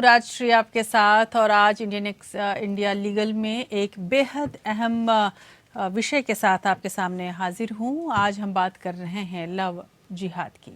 राजश्री आपके साथ। और आज इंडिया लीगल में एक बेहद अहम विषय के साथ आपके सामने हाजिर हूँ। आज हम बात कर रहे हैं लव जिहाद की।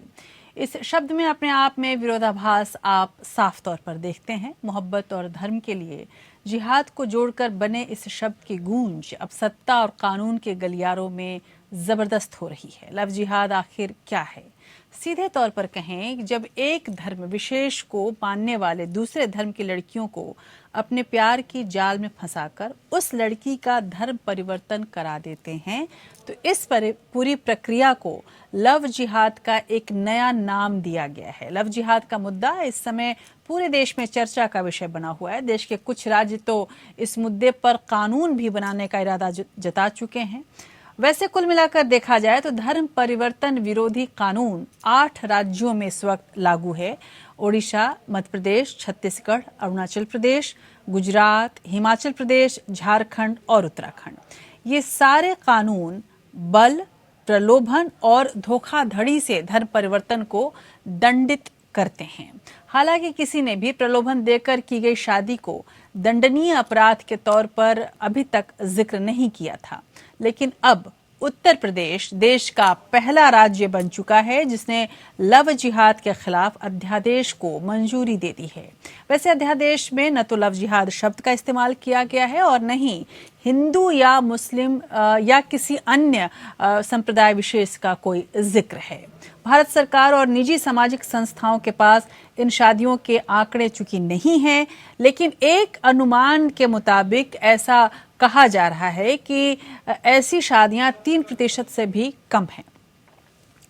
इस शब्द में अपने आप में विरोधाभास आप साफ तौर पर देखते हैं। मोहब्बत और धर्म के लिए जिहाद को जोड़कर बने इस शब्द की गूंज अब सत्ता और कानून के गलियारों में जबरदस्त हो रही है। लव जिहाद आखिर क्या है? सीधे तौर पर कहें, जब एक धर्म विशेष को मानने वाले दूसरे धर्म की लड़कियों को अपने प्यार की जाल में फंसाकर उस लड़की का धर्म परिवर्तन करा देते हैं, तो इस पूरी प्रक्रिया को लव जिहाद का एक नया नाम दिया गया है। लव जिहाद का मुद्दा इस समय पूरे देश में चर्चा का विषय बना हुआ है। देश के कुछ राज्य तो इस मुद्दे पर कानून भी बनाने का इरादा जता चुके हैं। वैसे कुल मिलाकर देखा जाए तो धर्म परिवर्तन विरोधी कानून 8 राज्यों में इस वक्त लागू है। ओडिशा, मध्य प्रदेश, छत्तीसगढ़, अरुणाचल प्रदेश, गुजरात, हिमाचल प्रदेश, झारखंड और उत्तराखंड। ये सारे कानून बल, प्रलोभन और धोखाधड़ी से धर्म परिवर्तन को दंडित करते हैं। हालांकि किसी ने भी प्रलोभन देकर की गई शादी को दंडनीय अपराध के तौर पर अभी तक जिक्र नहीं किया था, लेकिन अब उत्तर प्रदेश देश का पहला राज्य बन चुका है जिसने लव जिहाद के खिलाफ अध्यादेश को मंजूरी दे दी है। वैसे अध्यादेश में न तो लव जिहाद शब्द का इस्तेमाल किया गया है और न ही हिंदू या मुस्लिम या किसी अन्य संप्रदाय विशेष का कोई जिक्र है। भारत सरकार और निजी सामाजिक संस्थाओं के पास इन शादियों के आंकड़े चूंकि नहीं हैं, लेकिन एक अनुमान के मुताबिक ऐसा कहा जा रहा है कि ऐसी शादियां 3% से भी कम हैं।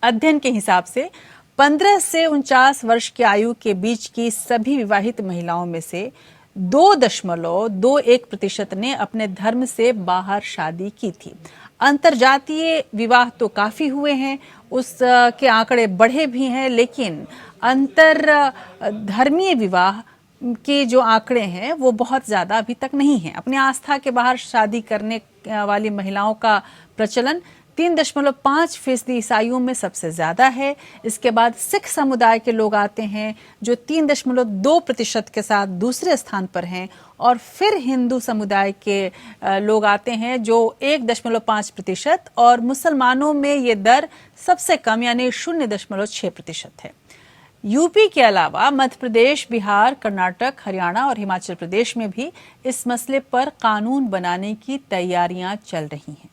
अध्ययन के हिसाब से 15 से 49 वर्ष की आयु के बीच की सभी विवाहित महिलाओं में से 2.21% ने अपने धर्म से बाहर शादी की थी। अंतरजातीय विवाह तो काफी हुए हैं, उसके आंकड़े बढ़े भी हैं, लेकिन अंतर धर्मीय विवाह के जो आंकड़े हैं वो बहुत ज्यादा अभी तक नहीं है। अपनी आस्था के बाहर शादी करने वाली महिलाओं का प्रचलन 3.5% ईसाइयों में सबसे ज्यादा है। इसके बाद सिख समुदाय के लोग आते हैं जो 3.2% के साथ दूसरे स्थान पर हैं, और फिर हिंदू समुदाय के लोग आते हैं जो 1.5%, और मुसलमानों में ये दर सबसे कम यानी 0.6% है। यूपी के अलावा मध्य प्रदेश, बिहार, कर्नाटक, हरियाणा और हिमाचल प्रदेश में भी इस मसले पर कानून बनाने की तैयारियां चल रही हैं।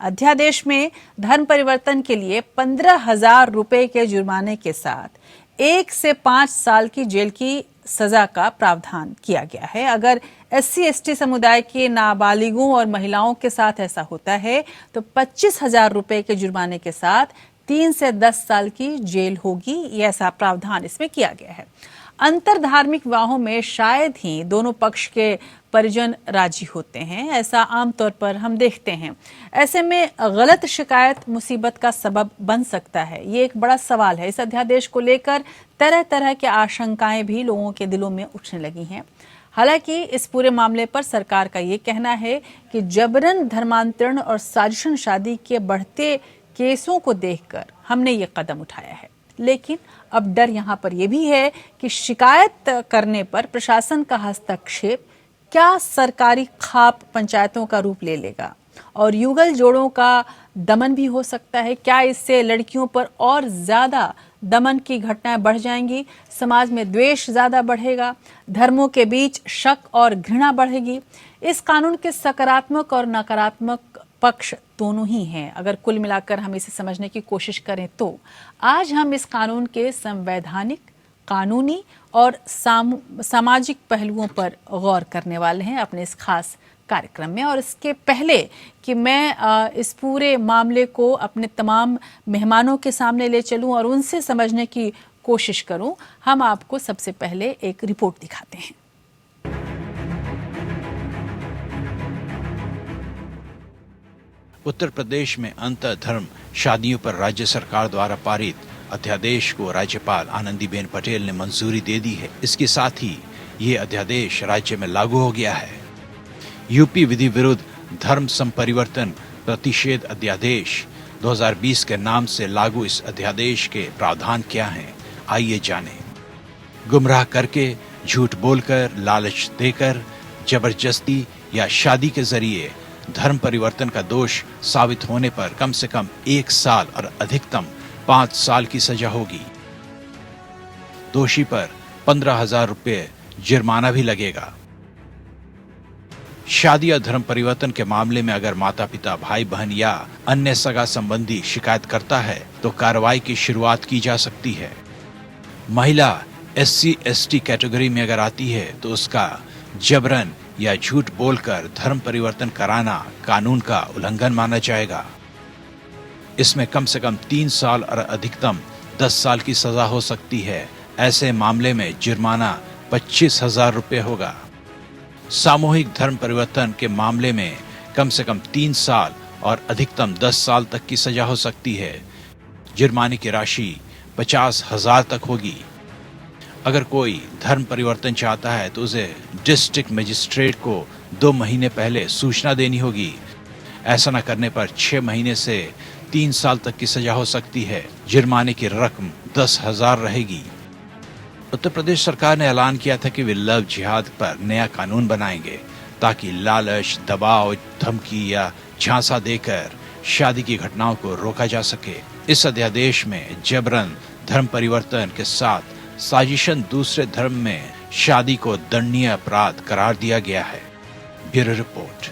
अध्यादेश में धर्म परिवर्तन के लिए 15,000 रुपए के जुर्माने के साथ 1 से 5 साल की जेल की सजा का प्रावधान किया गया है। अगर SC/ST समुदाय के नाबालिगों और महिलाओं के साथ ऐसा होता है तो 25,000 रुपए के जुर्माने के साथ 3 से 10 साल की जेल होगी। ये ऐसा प्रावधान इसमें किया गया है। अंतर धार्मिक विवाहों में शायद ही दोनों पक्ष के परिजन राजी होते हैं, ऐसा आमतौर पर हम देखते हैं। ऐसे में गलत शिकायत मुसीबत का सबब बन सकता है। ये एक बड़ा सवाल है। इस अध्यादेश को लेकर तरह तरह की आशंकाएं भी लोगों के दिलों में उठने लगी हैं। हालांकि इस पूरे मामले पर सरकार का ये कहना है कि जबरन धर्मांतरण और साजिशन शादी के बढ़ते केसों को देखकर हमने ये कदम उठाया है। लेकिन अब डर यहाँ पर यह भी है कि शिकायत करने पर प्रशासन का हस्तक्षेप क्या सरकारी खाप पंचायतों का रूप ले लेगा और युगल जोड़ों का दमन भी हो सकता है। क्या इससे लड़कियों पर और ज्यादा दमन की घटनाएं बढ़ जाएंगी, समाज में द्वेष ज्यादा बढ़ेगा, धर्मों के बीच शक और घृणा बढ़ेगी। इस कानून के सकारात्मक और नकारात्मक पक्ष दोनों ही हैं। अगर कुल मिलाकर हम इसे समझने की कोशिश करें तो आज हम इस कानून के संवैधानिक, कानूनी और सामाजिक पहलुओं पर गौर करने वाले हैं अपने इस खास कार्यक्रम में। और इसके पहले कि मैं इस पूरे मामले को अपने तमाम मेहमानों के सामने ले चलूं और उनसे समझने की कोशिश करूं, हम आपको सबसे पहले एक रिपोर्ट दिखाते हैं। उत्तर प्रदेश में अंतर धर्म शादियों पर राज्य सरकार द्वारा पारित अध्यादेश को राज्यपाल आनंदीबेन पटेल ने मंजूरी दे दी है। इसके साथ ही ये अध्यादेश राज्य में लागू हो गया है। यूपी विधि विरुद्ध धर्म संपरिवर्तन प्रतिषेध अध्यादेश 2020 के नाम से लागू इस अध्यादेश के प्रावधान क्या हैं, आइए जानें। गुमराह करके झूठ बोलकर, लालच देकर, जबरदस्ती या शादी के जरिए धर्म परिवर्तन का दोष साबित होने पर कम से कम 1 साल और अधिकतम 5 साल की सजा होगी। दोषी पर 15,000 रुपये जुर्माना भी लगेगा। शादी या धर्म परिवर्तन के मामले में अगर माता पिता, भाई बहन या अन्य सगा संबंधी शिकायत करता है तो कार्रवाई की शुरुआत की जा सकती है। महिला SC/ST कैटेगरी में अगर आती है तो उसका जबरन या झूठ बोलकर धर्म परिवर्तन कराना कानून का उल्लंघन माना जाएगा। इसमें कम से कम 3 साल और अधिकतम 10 साल की सजा हो सकती है। ऐसे मामले में जुर्माना 25,000 रुपये होगा। सामूहिक धर्म परिवर्तन के मामले में कम से कम 3 साल और अधिकतम 10 साल तक की सजा हो सकती है। जुर्माने की राशि 50,000 तक होगी। अगर कोई धर्म परिवर्तन चाहता है तो उसे डिस्ट्रिक्ट मजिस्ट्रेट को 2 महीने पहले सूचना देनी होगी। ऐसा न करने पर 6 महीने से 3 साल तक की सजा हो सकती है। जुर्माने की रकम 10,000 रहेगी। उत्तर प्रदेश सरकार ने ऐलान किया था कि वे लव जिहाद पर नया कानून बनाएंगे ताकि लालच, दबाव, धमकी या झांसा देकर शादी की घटनाओं को रोका जा सके। इस अध्यादेश में जबरन धर्म परिवर्तन के साथ साजिशन दूसरे धर्म में शादी को दंडनीय अपराध करार दिया गया है। Bureau report.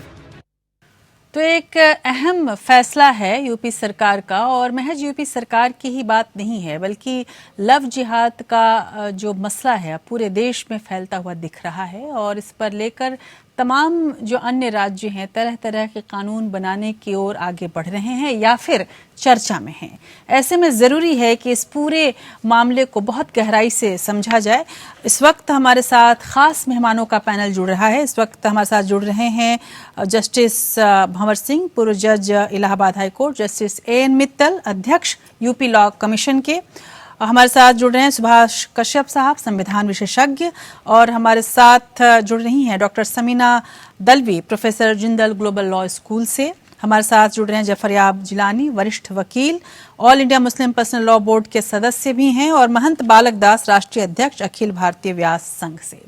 तो एक अहम फैसला है यूपी सरकार का, और महज यूपी सरकार की ही बात नहीं है बल्कि लव जिहाद का जो मसला है पूरे देश में फैलता हुआ दिख रहा है, और इस पर लेकर तमाम जो अन्य राज्य हैं तरह तरह के कानून बनाने की ओर आगे बढ़ रहे हैं या फिर चर्चा में हैं। ऐसे में ज़रूरी है कि इस पूरे मामले को बहुत गहराई से समझा जाए। इस वक्त हमारे साथ खास मेहमानों का पैनल जुड़ रहा है। इस वक्त हमारे साथ जुड़ रहे हैं जस्टिस भंवर सिंह, पूर्व जज Allahabad high court, justice AN Mittal, अध्यक्ष यूपी लॉ कमीशन के। हमारे साथ जुड़ रहे हैं सुभाष कश्यप साहब, संविधान विशेषज्ञ, और हमारे साथ जुड़ रही हैं doctor Samina Dalvi, professor Jindal global law school से। हमारे साथ जुड़ रहे हैं जफरयाब जिलानी, वरिष्ठ वकील, all India Muslim personal law board के सदस्य भी हैं, और महंत बालक दास, राष्ट्रीय अध्यक्ष, अखिल भारतीय व्यास संघ से।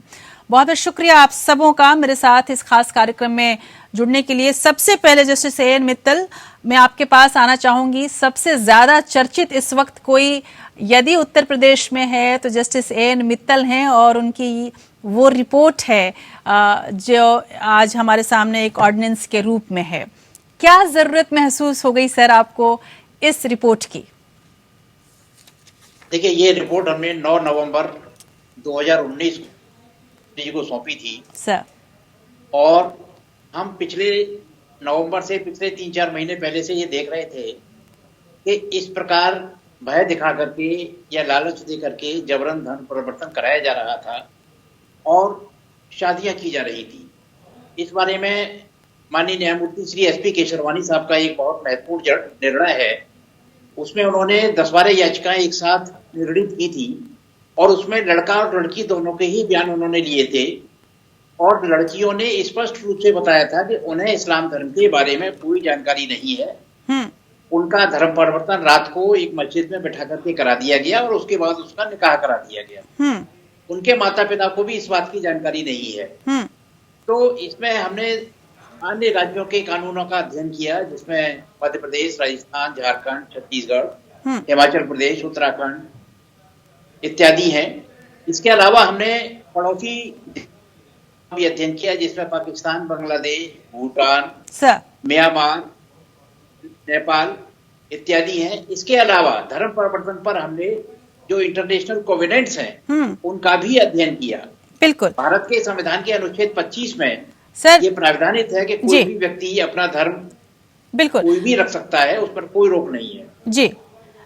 बहुत बहुत शुक्रिया आप सबों का मेरे साथ इस खास कार्यक्रम में जुड़ने के लिए। सबसे पहले जस्टिस AN मित्तल, मैं आपके पास आना चाहूंगी। सबसे ज्यादा चर्चित इस वक्त कोई यदि उत्तर प्रदेश में है तो जस्टिस AN मित्तल हैं, और उनकी वो रिपोर्ट है जो आज हमारे सामने एक ऑर्डिनेंस के रूप में है। क्या जरूरत महसूस हो गई सर आपको इस रिपोर्ट की? देखिए, ये रिपोर्ट हमने 9 नवंबर 2019 को सौंपी थी सर, और हम पिछले नवंबर से पिछले 3-4 महीने पहले से ये देख रहे थे कि इस प्रकार भय दिखा करके या लालच दे करके जबरन धर्म परिवर्तन कराया जा रहा था और शादियां की जा रही थी। इस बारे में माननीय न्यायमूर्ति श्री SP केशरवानी साहब का एक बहुत महत्वपूर्ण निर्णय है। उसमें उन्होंने 10-12 याचिकाएं एक साथ निर्णित की थी, और उसमें लड़का और लड़की दोनों के ही बयान उन्होंने लिए थे, और लड़कियों ने स्पष्ट रूप से बताया था कि उन्हें इस्लाम धर्म के बारे में कोई जानकारी नहीं है। उनका धर्म परिवर्तन रात को एक मस्जिद में बैठा करके करा दिया गया, और उसके बाद उसका निकाह करा दिया गया। उनके माता पिता को भी इस बात की जानकारी नहीं है। तो इसमें हमने अन्य राज्यों के कानूनों का अध्ययन किया, जिसमें मध्य प्रदेश, राजस्थान, झारखंड, छत्तीसगढ़, हिमाचल प्रदेश, उत्तराखंड इत्यादि हैं। इसके अलावा हमने पड़ोसी भी अध्ययन किया, जिसमें पाकिस्तान, बांग्लादेश, भूटान, म्यांमार, नेपाल इत्यादि हैं। इसके अलावा धर्म परिवर्तन पर हमने जो इंटरनेशनल कोवेनेंट्स हैं उनका भी अध्ययन किया। बिल्कुल। भारत के संविधान के अनुच्छेद 25 में सर ये प्रावधानित है कि कोई भी व्यक्ति अपना धर्म बिल्कुल कोई भी रख सकता है, उस पर कोई रोक नहीं है। जी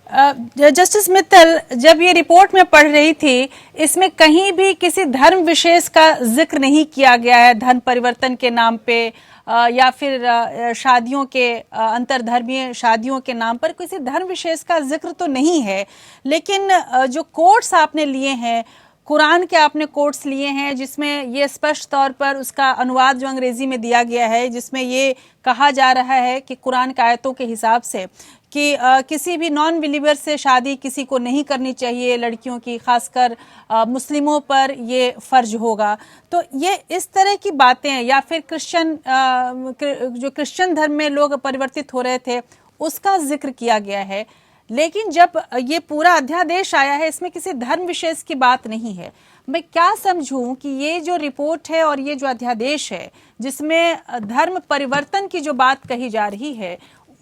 जस्टिस मित्तल, जब ये रिपोर्ट में पढ़ रही थी, इसमें कहीं भी किसी धर्म विशेष का जिक्र नहीं किया गया है धर्म परिवर्तन के नाम पे, या फिर शादियों के अंतरधर्मीय शादियों के नाम पर किसी धर्म विशेष का जिक्र तो नहीं है। लेकिन जो कोट्स आपने लिए हैं, कुरान के आपने कोट्स लिए हैं, जिसमें ये स्पष्ट तौर पर उसका अनुवाद जो अंग्रेजी में दिया गया है, जिसमें ये कहा जा रहा है कि कुरान की आयतों के हिसाब से कि किसी भी नॉन बिलीवर से शादी किसी को नहीं करनी चाहिए, लड़कियों की, खासकर मुस्लिमों पर ये फर्ज होगा। तो ये इस तरह की बातें, या फिर जो क्रिश्चियन धर्म में लोग परिवर्तित हो रहे थे उसका जिक्र किया गया है। लेकिन जब ये पूरा अध्यादेश आया है, इसमें किसी धर्म विशेष की बात नहीं है। मैं क्या समझूं कि ये जो रिपोर्ट है और ये जो अध्यादेश है जिसमें धर्म परिवर्तन की जो बात कही जा रही है,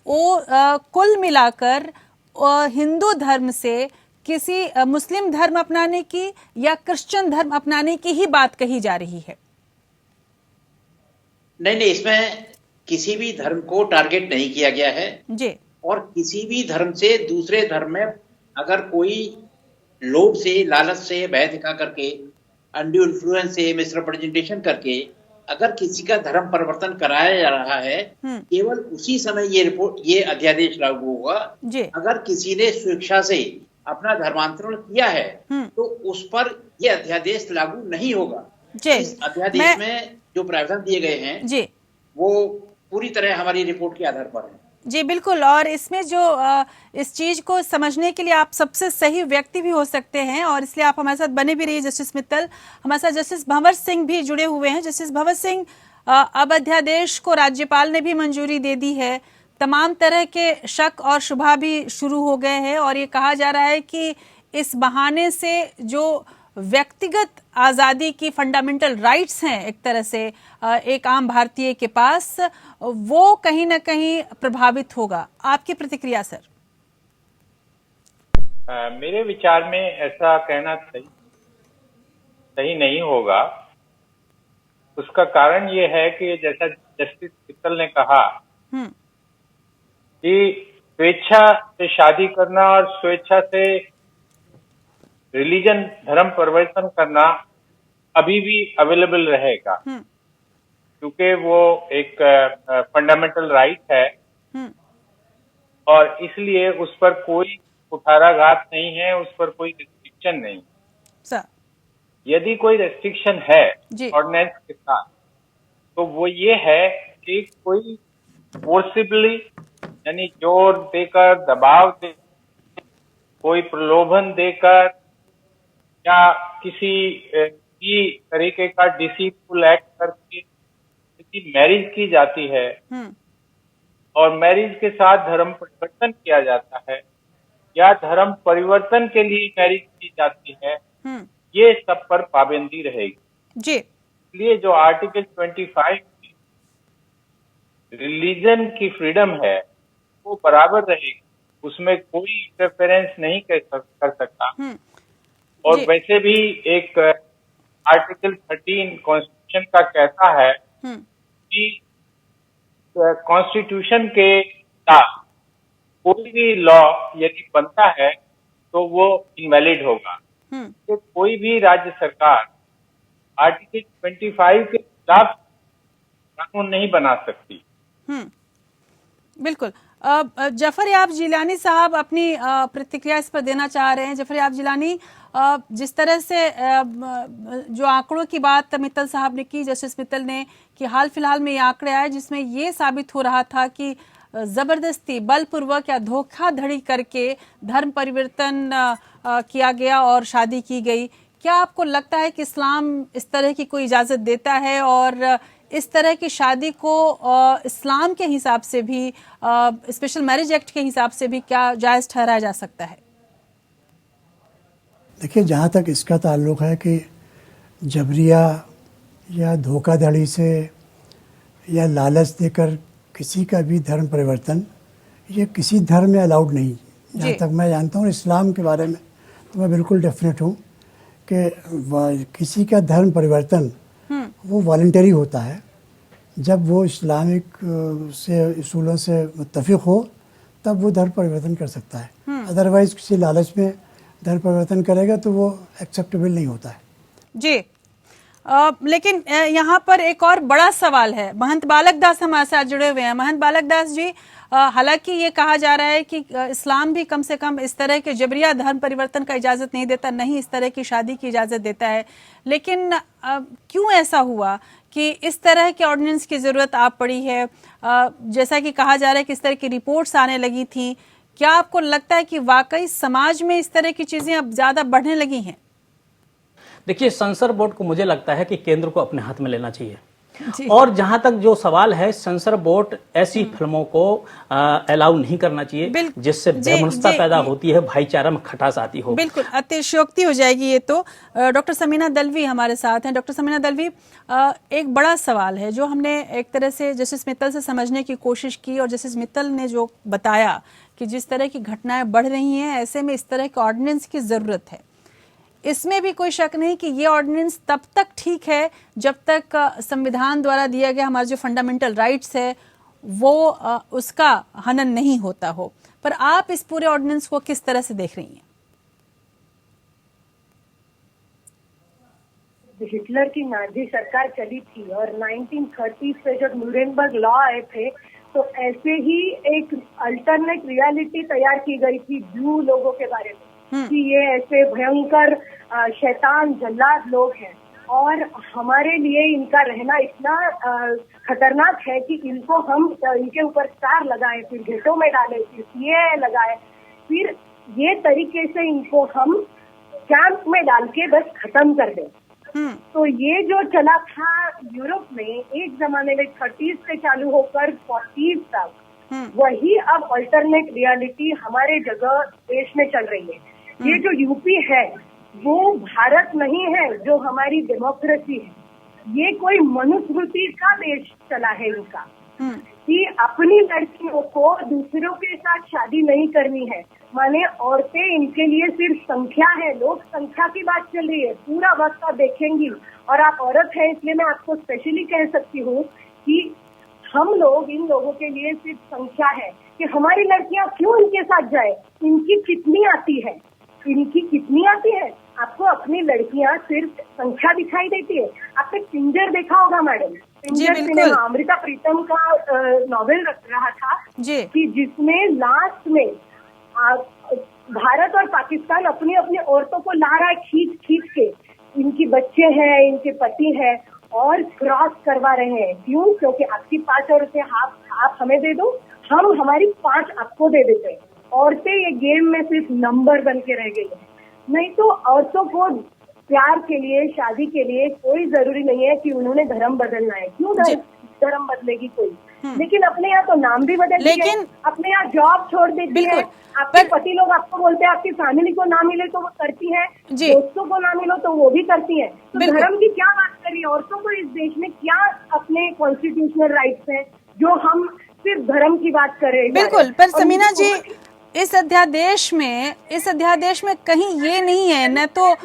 वो कुल मिलाकर हिंदू धर्म से किसी मुस्लिम धर्म अपनाने की या क्रिश्चियन धर्म अपनाने की ही बात कही जा रही है। नहीं, इसमें किसी भी धर्म को टारगेट नहीं किया गया है जी। और किसी भी धर्म से दूसरे धर्म में अगर कोई लोभ से, लालच से, भय दिखा करके, अनड्यू इन्फ्लुएंस से, मिसरिप्रेजेंटेशन करके अगर किसी का धर्म परिवर्तन कराया जा रहा है, केवल उसी समय ये अध्यादेश लागू होगा। अगर किसी ने स्वेच्छा से अपना धर्मांतरण किया है तो उस पर यह अध्यादेश लागू नहीं होगा। इस अध्यादेश में जो प्रावधान दिए गए हैं वो पूरी तरह हमारी रिपोर्ट के आधार पर है। जी बिल्कुल, और इसमें जो इस चीज को समझने के लिए आप सबसे सही व्यक्ति भी हो सकते हैं, और इसलिए आप हमारे साथ बने भी रहिए जस्टिस मित्तल। हमारे साथ जस्टिस भंवर सिंह भी जुड़े हुए हैं। जस्टिस भंवर सिंह, अब अध्यादेश को राज्यपाल ने भी मंजूरी दे दी है, तमाम तरह के शक और शुबा भी शुरू हो गए हैं, और ये कहा जा रहा है कि इस बहाने से जो व्यक्तिगत आजादी की फंडामेंटल राइट्स हैं एक तरह से एक आम भारतीय के पास, वो कहीं ना कहीं प्रभावित होगा। आपकी प्रतिक्रिया सर? मेरे विचार में ऐसा कहना सही नहीं होगा। उसका कारण ये है कि जैसा जस्टिस मित्तल ने कहा कि स्वेच्छा से शादी करना और स्वेच्छा से रिलीजन, धर्म परिवर्तन करना अभी भी अवेलेबल रहेगा, क्योंकि वो एक फंडामेंटल राइट है और इसलिए उस पर कोई कुठाराघात नहीं है, उस पर कोई रिस्ट्रिक्शन नहीं सर। यदि कोई रेस्ट्रिक्शन है ऑर्डिनेंस के साथ तो वो ये है कि कोई फोर्सिबली, यानी जोर देकर, दबाव देकर, कोई प्रलोभन देकर या किसी की तरीके का डिसीटफुल एक्ट करके किसी मैरिज की जाती है और मैरिज के साथ धर्म परिवर्तन किया जाता है या धर्म परिवर्तन के लिए मैरिज की जाती है, ये सब पर पाबंदी रहेगी जी। इसलिए जो आर्टिकल 25 रिलीजन की फ्रीडम है वो बराबर रहेगी, उसमें कोई इंटरफेरेंस नहीं कर सकता। और वैसे भी एक आर्टिकल 13 कॉन्स्टिट्यूशन का कहता है कि कॉन्स्टिट्यूशन के साथ कोई भी लॉ यदि बनता है तो वो इनवैलिड होगा। तो कोई भी राज्य सरकार आर्टिकल 25 के खिलाफ कानून नहीं बना सकती। बिल्कुल। जफर याब जिलानी साहब अपनी प्रतिक्रिया इस पर देना चाह रहे हैं। जफर याब जिलानी, जिस तरह से जो आंकड़ों की बात मित्तल साहब ने की, जस्टिस मित्तल ने, कि हाल फिलहाल में ये आंकड़े आए जिसमें ये साबित हो रहा था कि जबरदस्ती, बलपूर्वक या धोखाधड़ी करके धर्म परिवर्तन किया गया और शादी की गई। क्या आपको लगता है कि इस्लाम इस तरह की कोई इजाजत देता है, और इस तरह की शादी को इस्लाम के हिसाब से भी, स्पेशल मैरिज एक्ट के हिसाब से भी क्या जायज ठहराया जा सकता है? देखिए, जहाँ तक इसका ताल्लुक़ है कि जबरिया या धोखाधड़ी से या लालच देकर किसी का भी धर्म परिवर्तन, ये किसी धर्म में अलाउड नहीं। जहाँ तक मैं जानता हूँ इस्लाम के बारे में तो मैं बिल्कुल डेफिनेट हूँ कि किसी का धर्म परिवर्तन वो वॉलंटरी होता है। जब वो इस्लामिक से उसूलों से मुत्तफिक हो तब वो धर्म परिवर्तन कर सकता है। अदरवाइज किसी लालच में धर्म परिवर्तन करेगा तो वो एक्सेप्टेबल नहीं होता है जी। लेकिन यहाँ पर एक और बड़ा सवाल है। महंत बालक दास हमारे साथ जुड़े हुए हैं। महंत बालक दास जी, हालांकि ये कहा जा रहा है कि इस्लाम भी कम से कम इस तरह के जबरिया धर्म परिवर्तन का इजाज़त नहीं देता, नहीं इस तरह की शादी की इजाज़त देता है, लेकिन क्यों ऐसा हुआ कि इस तरह के ऑर्डिनेंस की ज़रूरत आप पड़ी है? जैसा कि कहा जा रहा है कि इस तरह की रिपोर्ट्स आने लगी थी क्या आपको लगता है कि वाकई समाज में इस तरह की चीजें अब ज्यादा बढ़ने लगी हैं? देखिए, सेंसर बोर्ड को मुझे लगता है कि केंद्र को अपने हाथ में लेना चाहिए। और जहां तक जो सवाल है, सेंसर बोर्ड ऐसी फिल्मों को अलाउ नहीं करना चाहिए जिससे वैमनस्यता पैदा होती है, भाईचारा में खटास आती हो। बिल्कुल अतिशयोक्ति हो जाएगी ये तो। डॉक्टर समीना दलवी हमारे साथ हैं। डॉक्टर समीना दलवी, एक बड़ा सवाल है जो हमने एक तरह से जस्टिस मित्तल से समझने की कोशिश की, और जस्टिस मित्तल ने जो बताया कि जिस तरह की घटनाएं बढ़ रही हैं, ऐसे में इस तरह के ऑर्डिनेंस की जरूरत है। इसमें भी कोई शक नहीं कि ये ऑर्डिनेंस तब तक ठीक है जब तक संविधान द्वारा दिया गया हमारा जो फंडामेंटल राइट्स है वो उसका हनन नहीं होता हो। पर आप इस पूरे ऑर्डिनेंस को किस तरह से देख रही हैं? हिटलर की नाजी सरकार चली थी और 1930 से जब न्यूरेमबर्ग लॉ आए थे तो ऐसे ही एक अल्टरनेट रियलिटी तैयार की गई थी ब्लू लोगों के बारे में कि ये ऐसे भयंकर शैतान जल्लाद लोग हैं और हमारे लिए इनका रहना इतना खतरनाक है कि इनको हम इनके ऊपर स्टार लगाए, फिर घेटों में डाले, फिर सीए लगाए, फिर ये तरीके से इनको हम कैंप में डाल के बस खत्म कर दें। तो ये जो चला था यूरोप में एक जमाने में 30s से चालू होकर 40s तक, वही अब अल्टरनेट रियलिटी हमारे जगह देश में चल रही है। ये जो यूपी है वो भारत नहीं है जो हमारी डेमोक्रेसी है। ये कोई मनुस्मृति का देश चला है इनका कि अपनी लड़कियों को दूसरों के साथ शादी नहीं करनी है। माने औरतें इनके लिए सिर्फ संख्या है, लोक संख्या की बात चल रही है। पूरा वक्त आप देखेंगी, और आप औरत है इसलिए मैं आपको स्पेशली कह सकती हूँ कि हम लोग इन लोगों के लिए सिर्फ संख्या है कि हमारी लड़कियां क्यों इनके साथ जाए। इनकी कितनी आती है, इनकी कितनी आती है? आपको अपनी लड़कियां सिर्फ संख्या दिखाई देती है। आपने पिंजर देखा होगा मैडम, पिंजर सिनेमा अमृता प्रीतम का नॉवेल रहा था कि जिसमें लास्ट में भारत और पाकिस्तान अपनी अपनी औरतों को ला रहा है खींच खींच के, इनकी बच्चे हैं, इनके पति हैं, और क्रॉस करवा रहे हैं। क्यों? क्योंकि आपकी 5 औरतें आप हमें दे दो, हम हमारी 5 आपको दे देते हैं। औरतें ये गेम में सिर्फ नंबर बन के रह गई है। नहीं तो औरतों को प्यार के लिए, शादी के लिए कोई जरूरी नहीं है कि उन्होंने धर्म बदलना है। क्यों धर्म बदलेगी कोई? लेकिन अपने यहाँ तो नाम भी बदल दिया, अपने यहाँ जॉब छोड़ देती है। आपके पति लोग आपको बोलते हैं, आपकी फैमिली को ना मिले तो वो करती है, दोस्तों को ना मिलो तो वो भी करती है। तो धर्म की क्या बात करिए? औरतों को इस देश में क्या अपने कॉन्स्टिट्यूशनल राइट्स हैं जो हम सिर्फ धर्म की बात कर रहे हैं? बिल्कुल। पर समीना जी, इस अध्यादेश में कहीं ये नहीं है न, तो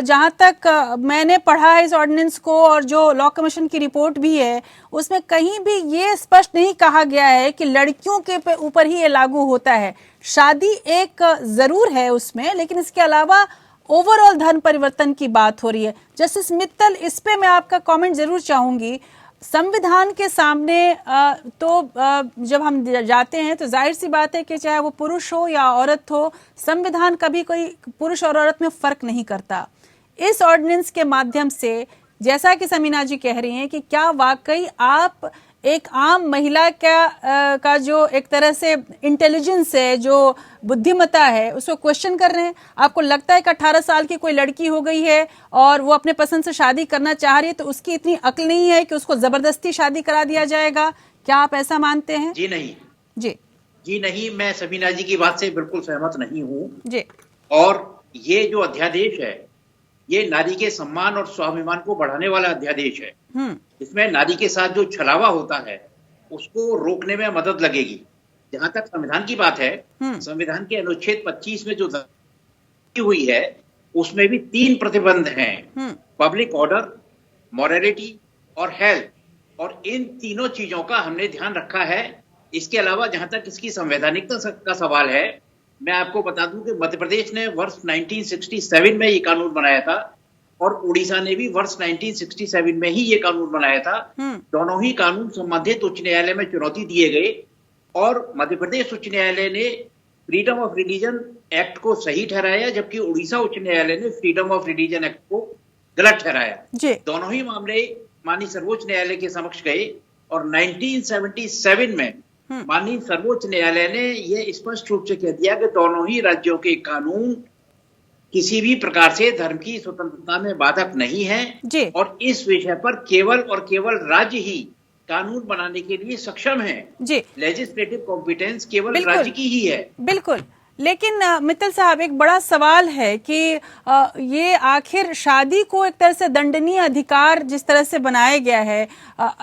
जहां तक मैंने पढ़ा है इस ऑर्डिनेंस को और जो लॉ कमीशन की रिपोर्ट भी है, उसमें कहीं भी ये स्पष्ट नहीं कहा गया है कि लड़कियों के ऊपर ही ये लागू होता है। शादी एक जरूर है उसमें, लेकिन इसके अलावा ओवरऑल धर्म परिवर्तन की बात हो रही है। जस्टिस मित्तल, इस पे मैं आपका कमेंट जरूर चाहूंगी। संविधान के सामने जब हम जाते हैं तो जाहिर सी बात है कि चाहे वो पुरुष हो या औरत हो, संविधान कभी कोई पुरुष और औरत में फर्क नहीं करता। इस ऑर्डिनेंस के माध्यम से, जैसा कि समीना जी कह रही हैं, कि क्या वाकई आप एक आम महिला का जो एक तरह से इंटेलिजेंस है, जो बुद्धिमत्ता है, उसको क्वेश्चन कर रहे हैं? आपको लगता है कि 18 साल की कोई लड़की हो गई है और वो अपने पसंद से शादी करना चाह रही है तो उसकी इतनी अक्ल नहीं है कि उसको जबरदस्ती शादी करा दिया जाएगा? क्या आप ऐसा मानते हैं? जी नहीं, जी नहीं, मैं समीना जी की बात से बिल्कुल सहमत नहीं हूँ जी। और ये जो अध्यादेश है ये नारी के सम्मान और स्वाभिमान को बढ़ाने वाला अध्यादेश है। इसमें नारी के साथ जो छलावा होता है उसको रोकने में मदद लगेगी। जहां तक संविधान की बात है, संविधान के अनुच्छेद 25 में जो हुई है उसमें भी 3 प्रतिबंध हैं, पब्लिक ऑर्डर, मॉरलिटी और हेल्थ, और इन तीनों चीजों का हमने ध्यान रखा है। इसके अलावा जहां तक इसकी संवैधानिकता का सवाल है, मैं आपको बता दूं कि मध्य प्रदेश ने वर्ष 1967 में ये कानून बनाया था और उड़ीसा ने भी वर्ष 1967 में ही ये कानून बनाया था। दोनों ही कानून संबंधित उच्च न्यायालय में चुनौती दिए गए और मध्य प्रदेश उच्च न्यायालय ने फ्रीडम ऑफ रिलीजन एक्ट को सही ठहराया, जबकि उड़ीसा उच्च न्यायालय ने फ्रीडम ऑफ रिलीजन एक्ट को गलत ठहराया। दोनों ही मामले माननीय सर्वोच्च न्यायालय के समक्ष गए और 1977 में माननीय सर्वोच्च न्यायालय ने यह स्पष्ट रूप से कह दिया कि दोनों ही राज्यों के कानून किसी भी प्रकार से धर्म की स्वतंत्रता में बाधक नहीं है जी। और इस विषय पर केवल और केवल राज्य ही कानून बनाने के लिए सक्षम है जी। लेजिस्लेटिव कॉम्पिटेंस केवल राज्य की ही है। बिल्कुल, लेकिन मित्तल साहब, एक बड़ा सवाल है कि ये आखिर शादी को एक तरह से दंडनीय अधिकार जिस तरह से बनाया गया है,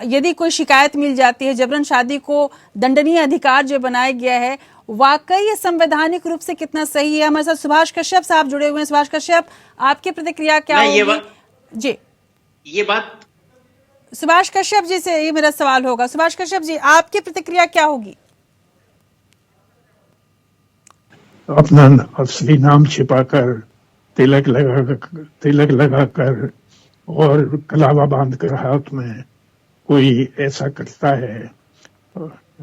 यदि कोई शिकायत मिल जाती है, जबरन शादी को दंडनीय अधिकार जो बनाया गया है, वाकई ये संवैधानिक रूप से कितना सही है? हमारे साथ सुभाष कश्यप साहब जुड़े हुए हैं। सुभाष कश्यप, आपकी प्रतिक्रिया क्या होगी? जी, ये बात सुभाष कश्यप जी से ये मेरा सवाल होगा। सुभाष कश्यप जी, आपकी प्रतिक्रिया क्या होगी? अपना असली नाम छिपाकर, तिलक लगाकर और कलावा बांधकर हाथ में कोई ऐसा करता है,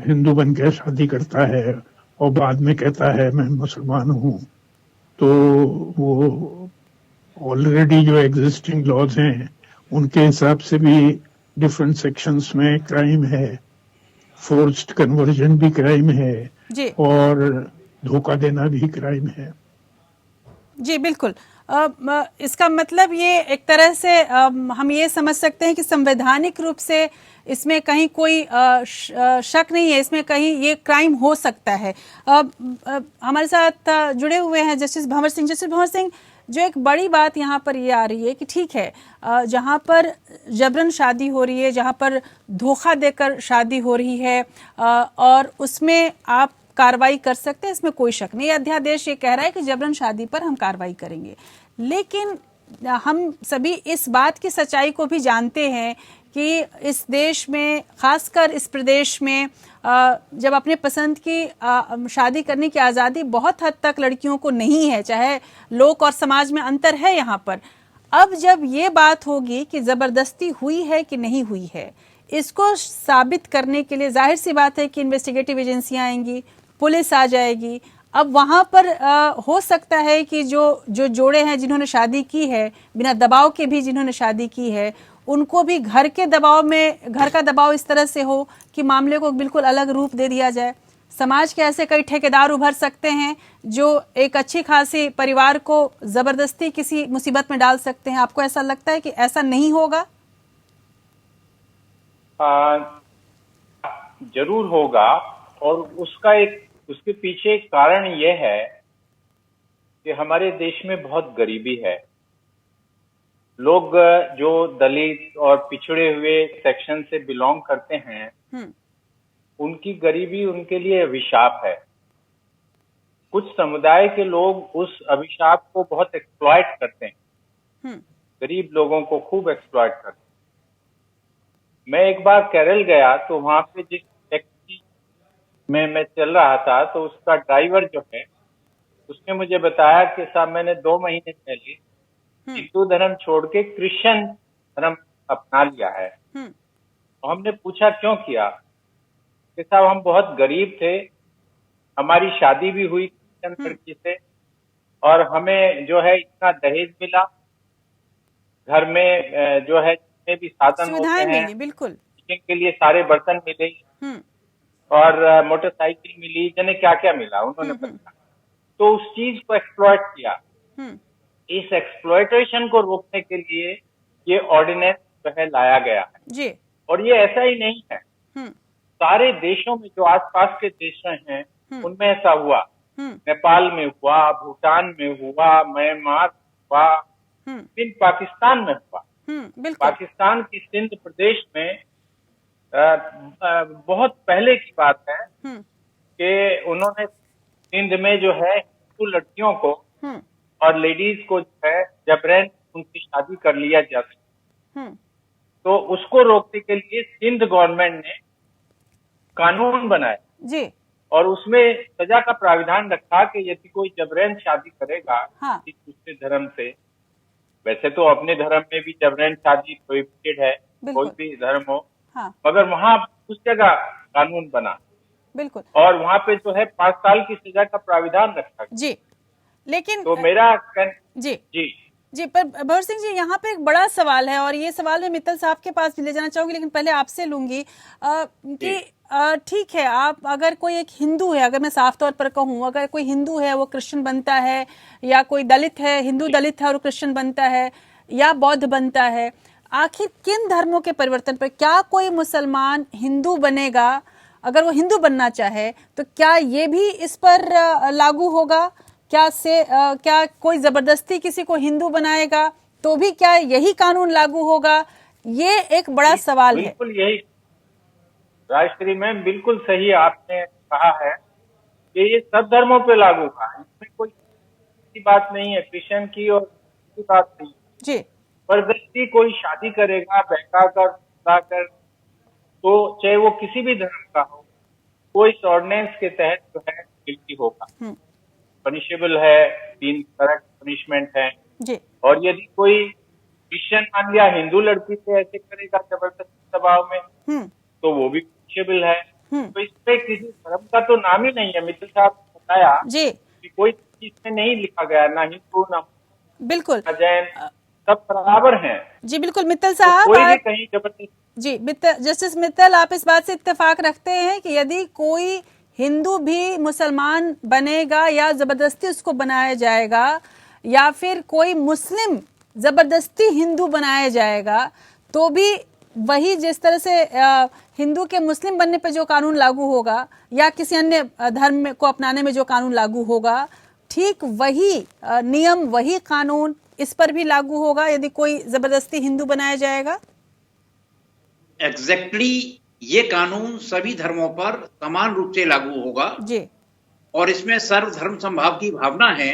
हिंदू बन के शादी करता है और बाद में कहता है मैं मुसलमान हूँ, तो वो ऑलरेडी जो एग्जिस्टिंग लॉज हैं उनके हिसाब से भी डिफरेंट सेक्शंस में क्राइम है, फोर्स्ड कन्वर्जन भी क्राइम है जी। और धोखा देना भी क्राइम है। जी बिल्कुल। इसका मतलब ये एक तरह से हम ये समझ सकते हैं कि संवैधानिक रूप से इसमें कहीं कोई शक नहीं है, इसमें कहीं ये क्राइम हो सकता है। हमारे साथ जुड़े हुए हैं जस्टिस भंवर सिंह। जस्टिस भंवर सिंह, जो एक बड़ी बात यहाँ पर ये आ रही है कि ठीक है, जहाँ पर जबरन शादी हो रही है, जहाँ पर धोखा देकर शादी हो रही है, और उसमें आप कार्रवाई कर सकते हैं, इसमें कोई शक नहीं। अध्यादेश ये कह रहा है कि जबरन शादी पर हम कार्रवाई करेंगे, लेकिन हम सभी इस बात की सच्चाई को भी जानते हैं कि इस देश में, खासकर इस प्रदेश में, जब अपने पसंद की शादी करने की आज़ादी बहुत हद तक लड़कियों को नहीं है, चाहे लोक और समाज में अंतर है यहाँ पर। अब जब ये बात होगी कि ज़बरदस्ती हुई है कि नहीं हुई है, इसको साबित करने के लिए जाहिर सी बात है कि इन्वेस्टिगेटिव एजेंसियां आएंगी, पुलिस आ जाएगी। अब वहां पर हो सकता है कि जो जोड़े हैं जिन्होंने शादी की है, बिना दबाव के भी जिन्होंने शादी की है, उनको भी घर के दबाव में, घर का दबाव इस तरह से हो कि मामले को बिल्कुल अलग रूप दे दिया जाए। समाज के ऐसे कई ठेकेदार उभर सकते हैं जो एक अच्छी खासी परिवार को जबरदस्ती किसी मुसीबत में डाल सकते हैं। आपको ऐसा लगता है कि ऐसा नहीं होगा? जरूर होगा, और उसके पीछे एक कारण यह है कि हमारे देश में बहुत गरीबी है। लोग जो दलित और पिछड़े हुए सेक्शन से बिलोंग करते हैं, उनकी गरीबी उनके लिए अभिशाप है। कुछ समुदाय के लोग उस अभिशाप को बहुत एक्सप्लॉइट करते हैं, गरीब लोगों को खूब एक्सप्लॉइट करते हैं। मैं एक बार केरल गया तो वहां पे जिस टैक्सी में मैं चल रहा था, तो उसका ड्राइवर जो है उसने मुझे बताया कि साहब मैंने 2 महीने पहले हिंदू धर्म छोड़ के क्रिश्चियन धर्म अपना लिया है। तो हमने पूछा क्यों किया? कि साहब हम बहुत गरीब थे, हमारी शादी भी हुई क्रिश्चियन लड़की से, और हमें जो है इतना दहेज मिला, घर में जो है जितने भी साधन होते हैं, बिल्कुल किचन के लिए सारे बर्तन मिले और मोटरसाइकिल मिली, जाने क्या क्या मिला उन्होंने बताया। तो उस चीज को एक्सप्लॉइट किया। इस एक्सप्लॉइटेशन को रोकने के लिए ये ऑर्डिनेंस जो है लाया गया है जी। और ये ऐसा ही नहीं है, सारे देशों में जो आसपास के देश हैं उनमें ऐसा हुआ। नेपाल में हुआ, भूटान में हुआ, म्यांमार हुआ, फिर पाकिस्तान में हुआ। पाकिस्तान की सिंध प्रदेश में बहुत पहले की बात है कि उन्होंने सिंध में जो है हिंदू लड़कियों को और लेडीज को जो है जबरन उनकी शादी कर लिया जाता है। तो उसको रोकने के लिए सिंध गवर्नमेंट ने कानून बनाया जी, और उसमें सजा का प्राविधान रखा कि यदि कोई जबरन शादी करेगा किसी दूसरे धर्म से, वैसे तो अपने धर्म में भी जबरन शादी प्रोहिबिटेड है, कोई भी धर्म हो, मगर वहां उस जगह कानून बना बिल्कुल, और वहां पे जो है 5 साल की सजा का प्राविधान रखा जी। लेकिन तो मेरा जी जी, पर भवर सिंह जी, यहाँ पे एक बड़ा सवाल है और ये सवाल मैं मित्तल साहब के पास भी ले जाना चाहूंगी, लेकिन पहले आपसे लूंगी कि ठीक है, आप अगर कोई एक हिंदू है, अगर मैं साफ तौर पर कहूँ, अगर कोई हिंदू है वो क्रिश्चियन बनता है, या कोई दलित है, हिंदू दलित है और क्रिश्चियन बनता है, या बौद्ध बनता है, आखिर किन धर्मों के परिवर्तन पर? क्या कोई मुसलमान हिंदू बनेगा, अगर वो हिंदू बनना चाहे तो क्या ये भी इस पर लागू होगा? क्या कोई जबरदस्ती किसी को हिंदू बनाएगा तो भी क्या यही कानून लागू होगा? ये एक बड़ा सवाल है। बिल्कुल यही राजश्री मैम, बिल्कुल सही आपने कहा है कि ये सब धर्मों पे लागू होगा, इसमें कोई बात नहीं है क्रिश्चियन की और की बात नहीं जी। जबरदस्ती कोई शादी करेगा बहकाकर तो चाहे वो किसी भी धर्म का हो, वो इस ऑर्डिनेंस के तहत जो है गिल्टी होगा, पनिशेबल है, 3 तरह के पनिशमेंट है जी। और यदि कोई क्रिश्चियन मान लिया हिंदू लड़की से ऐसे करेगा जबरदस्ती दबाव में तो वो भी पनिशेबल है। तो इसमें किसी धर्म का तो नाम ही नहीं है। मित्तल साहब ने बताया जी कि कोई चीज में नहीं लिखा गया, ना हिंदू ना बिल्कुल जैन, सब बराबर हैं। जी बिल्कुल मित्तल साहब, तो कोई भी कहीं जबरदस्ती जी जस्टिस मित्तल, आप इस बात से इत्तेफाक रखते हैं कि यदि कोई हिंदू भी मुसलमान बनेगा या जबरदस्ती उसको बनाया जाएगा, या फिर कोई मुस्लिम जबरदस्ती हिंदू बनाया जाएगा, तो भी वही जिस तरह से हिंदू के मुस्लिम बनने पे जो कानून लागू होगा या किसी अन्य धर्म को अपनाने में जो कानून लागू होगा, ठीक वही नियम, वही कानून इस पर भी लागू होगा यदि कोई जबरदस्ती हिंदू बनाया जाएगा। एग्जैक्टली ये कानून सभी धर्मों पर समान रूप से लागू होगा जी। और इसमें सर्वधर्म समभाव की भावना है।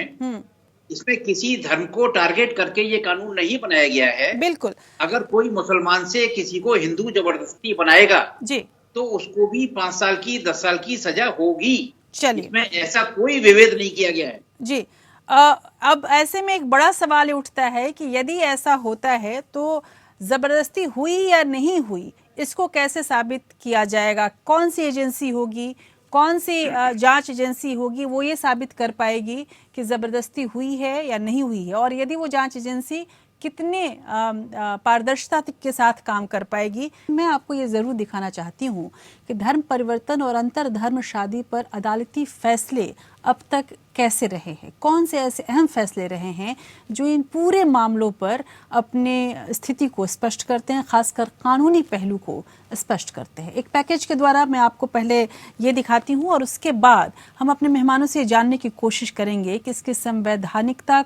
इसमें किसी धर्म को टारगेट करके ये कानून नहीं बनाया गया है। बिल्कुल। अगर कोई मुसलमान से किसी को हिंदू जबरदस्ती बनाएगा जी तो उसको भी 5 साल की 10 साल की सजा होगी। चलिए, इसमें ऐसा कोई विभेद नहीं किया गया है जी। अब ऐसे में एक बड़ा सवाल उठता है कि यदि ऐसा होता है तो जबरदस्ती हुई या नहीं हुई, इसको कैसे साबित किया जाएगा? कौन सी एजेंसी होगी, कौन सी जांच एजेंसी होगी, वो ये साबित कर पाएगी कि जबरदस्ती हुई है या नहीं हुई है? और यदि वो जांच एजेंसी कितने पारदर्शिता के साथ काम कर पाएगी? मैं आपको ये जरूर दिखाना चाहती हूँ कि धर्म परिवर्तन और अंतर धर्म शादी पर अदालती फैसले अब तक कैसे रहे हैं, कौन से ऐसे अहम फैसले रहे हैं जो इन पूरे मामलों पर अपने स्थिति को स्पष्ट करते हैं, खासकर कानूनी पहलू को स्पष्ट करते हैं। एक पैकेज के द्वारा मैं आपको पहले ये दिखाती हूँ और उसके बाद हम अपने मेहमानों से जानने की कोशिश करेंगे कि इसकी संवैधानिकता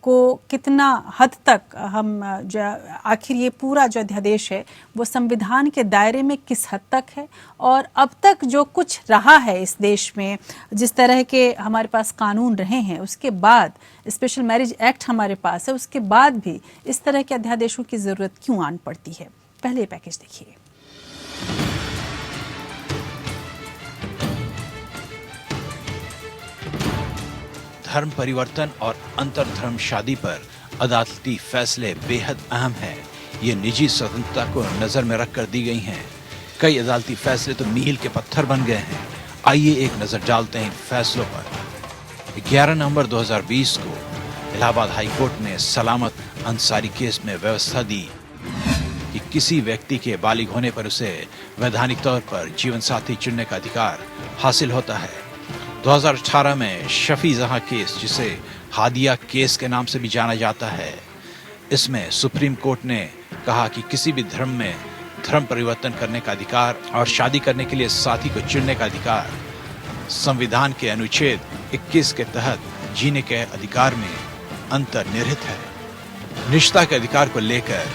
को कितना हद तक हम आखिर ये पूरा जो अध्यादेश है वो संविधान के दायरे में किस हद तक है, और अब तक जो कुछ रहा है इस देश में, जिस तरह के हमारे पास कानून रहे हैं, उसके बाद स्पेशल मैरिज एक्ट हमारे पास है, उसके बाद भी इस तरह के अध्यादेशों की ज़रूरत क्यों आन पड़ती है। पहले ये पैकेज देखिए। धर्म परिवर्तन और अंतरधर्म शादी पर अदालती फैसले बेहद अहम हैं। ये निजी स्वतंत्रता को नजर में रखकर दी गई हैं। कई अदालती फैसले तो मील के पत्थर बन गए हैं। आइए एक नजर डालते हैं इन फैसलों पर। 11 नवंबर 2020 को इलाहाबाद हाई कोर्ट ने सलामत अंसारी केस में व्यवस्था दी कि किसी व्यक्ति के बालिग होने पर उसे वैधानिक तौर पर जीवन साथी चुनने का अधिकार हासिल होता है। 2018 में शफी जहां केस, जिसे हादिया केस के नाम से भी जाना जाता है, इसमें सुप्रीम कोर्ट ने कहा कि किसी भी धर्म में धर्म परिवर्तन करने का अधिकार और शादी करने के लिए साथी को चुनने का अधिकार संविधान के अनुच्छेद 21 के तहत जीने के अधिकार में अंतर्निहित है। निष्ठा के अधिकार को लेकर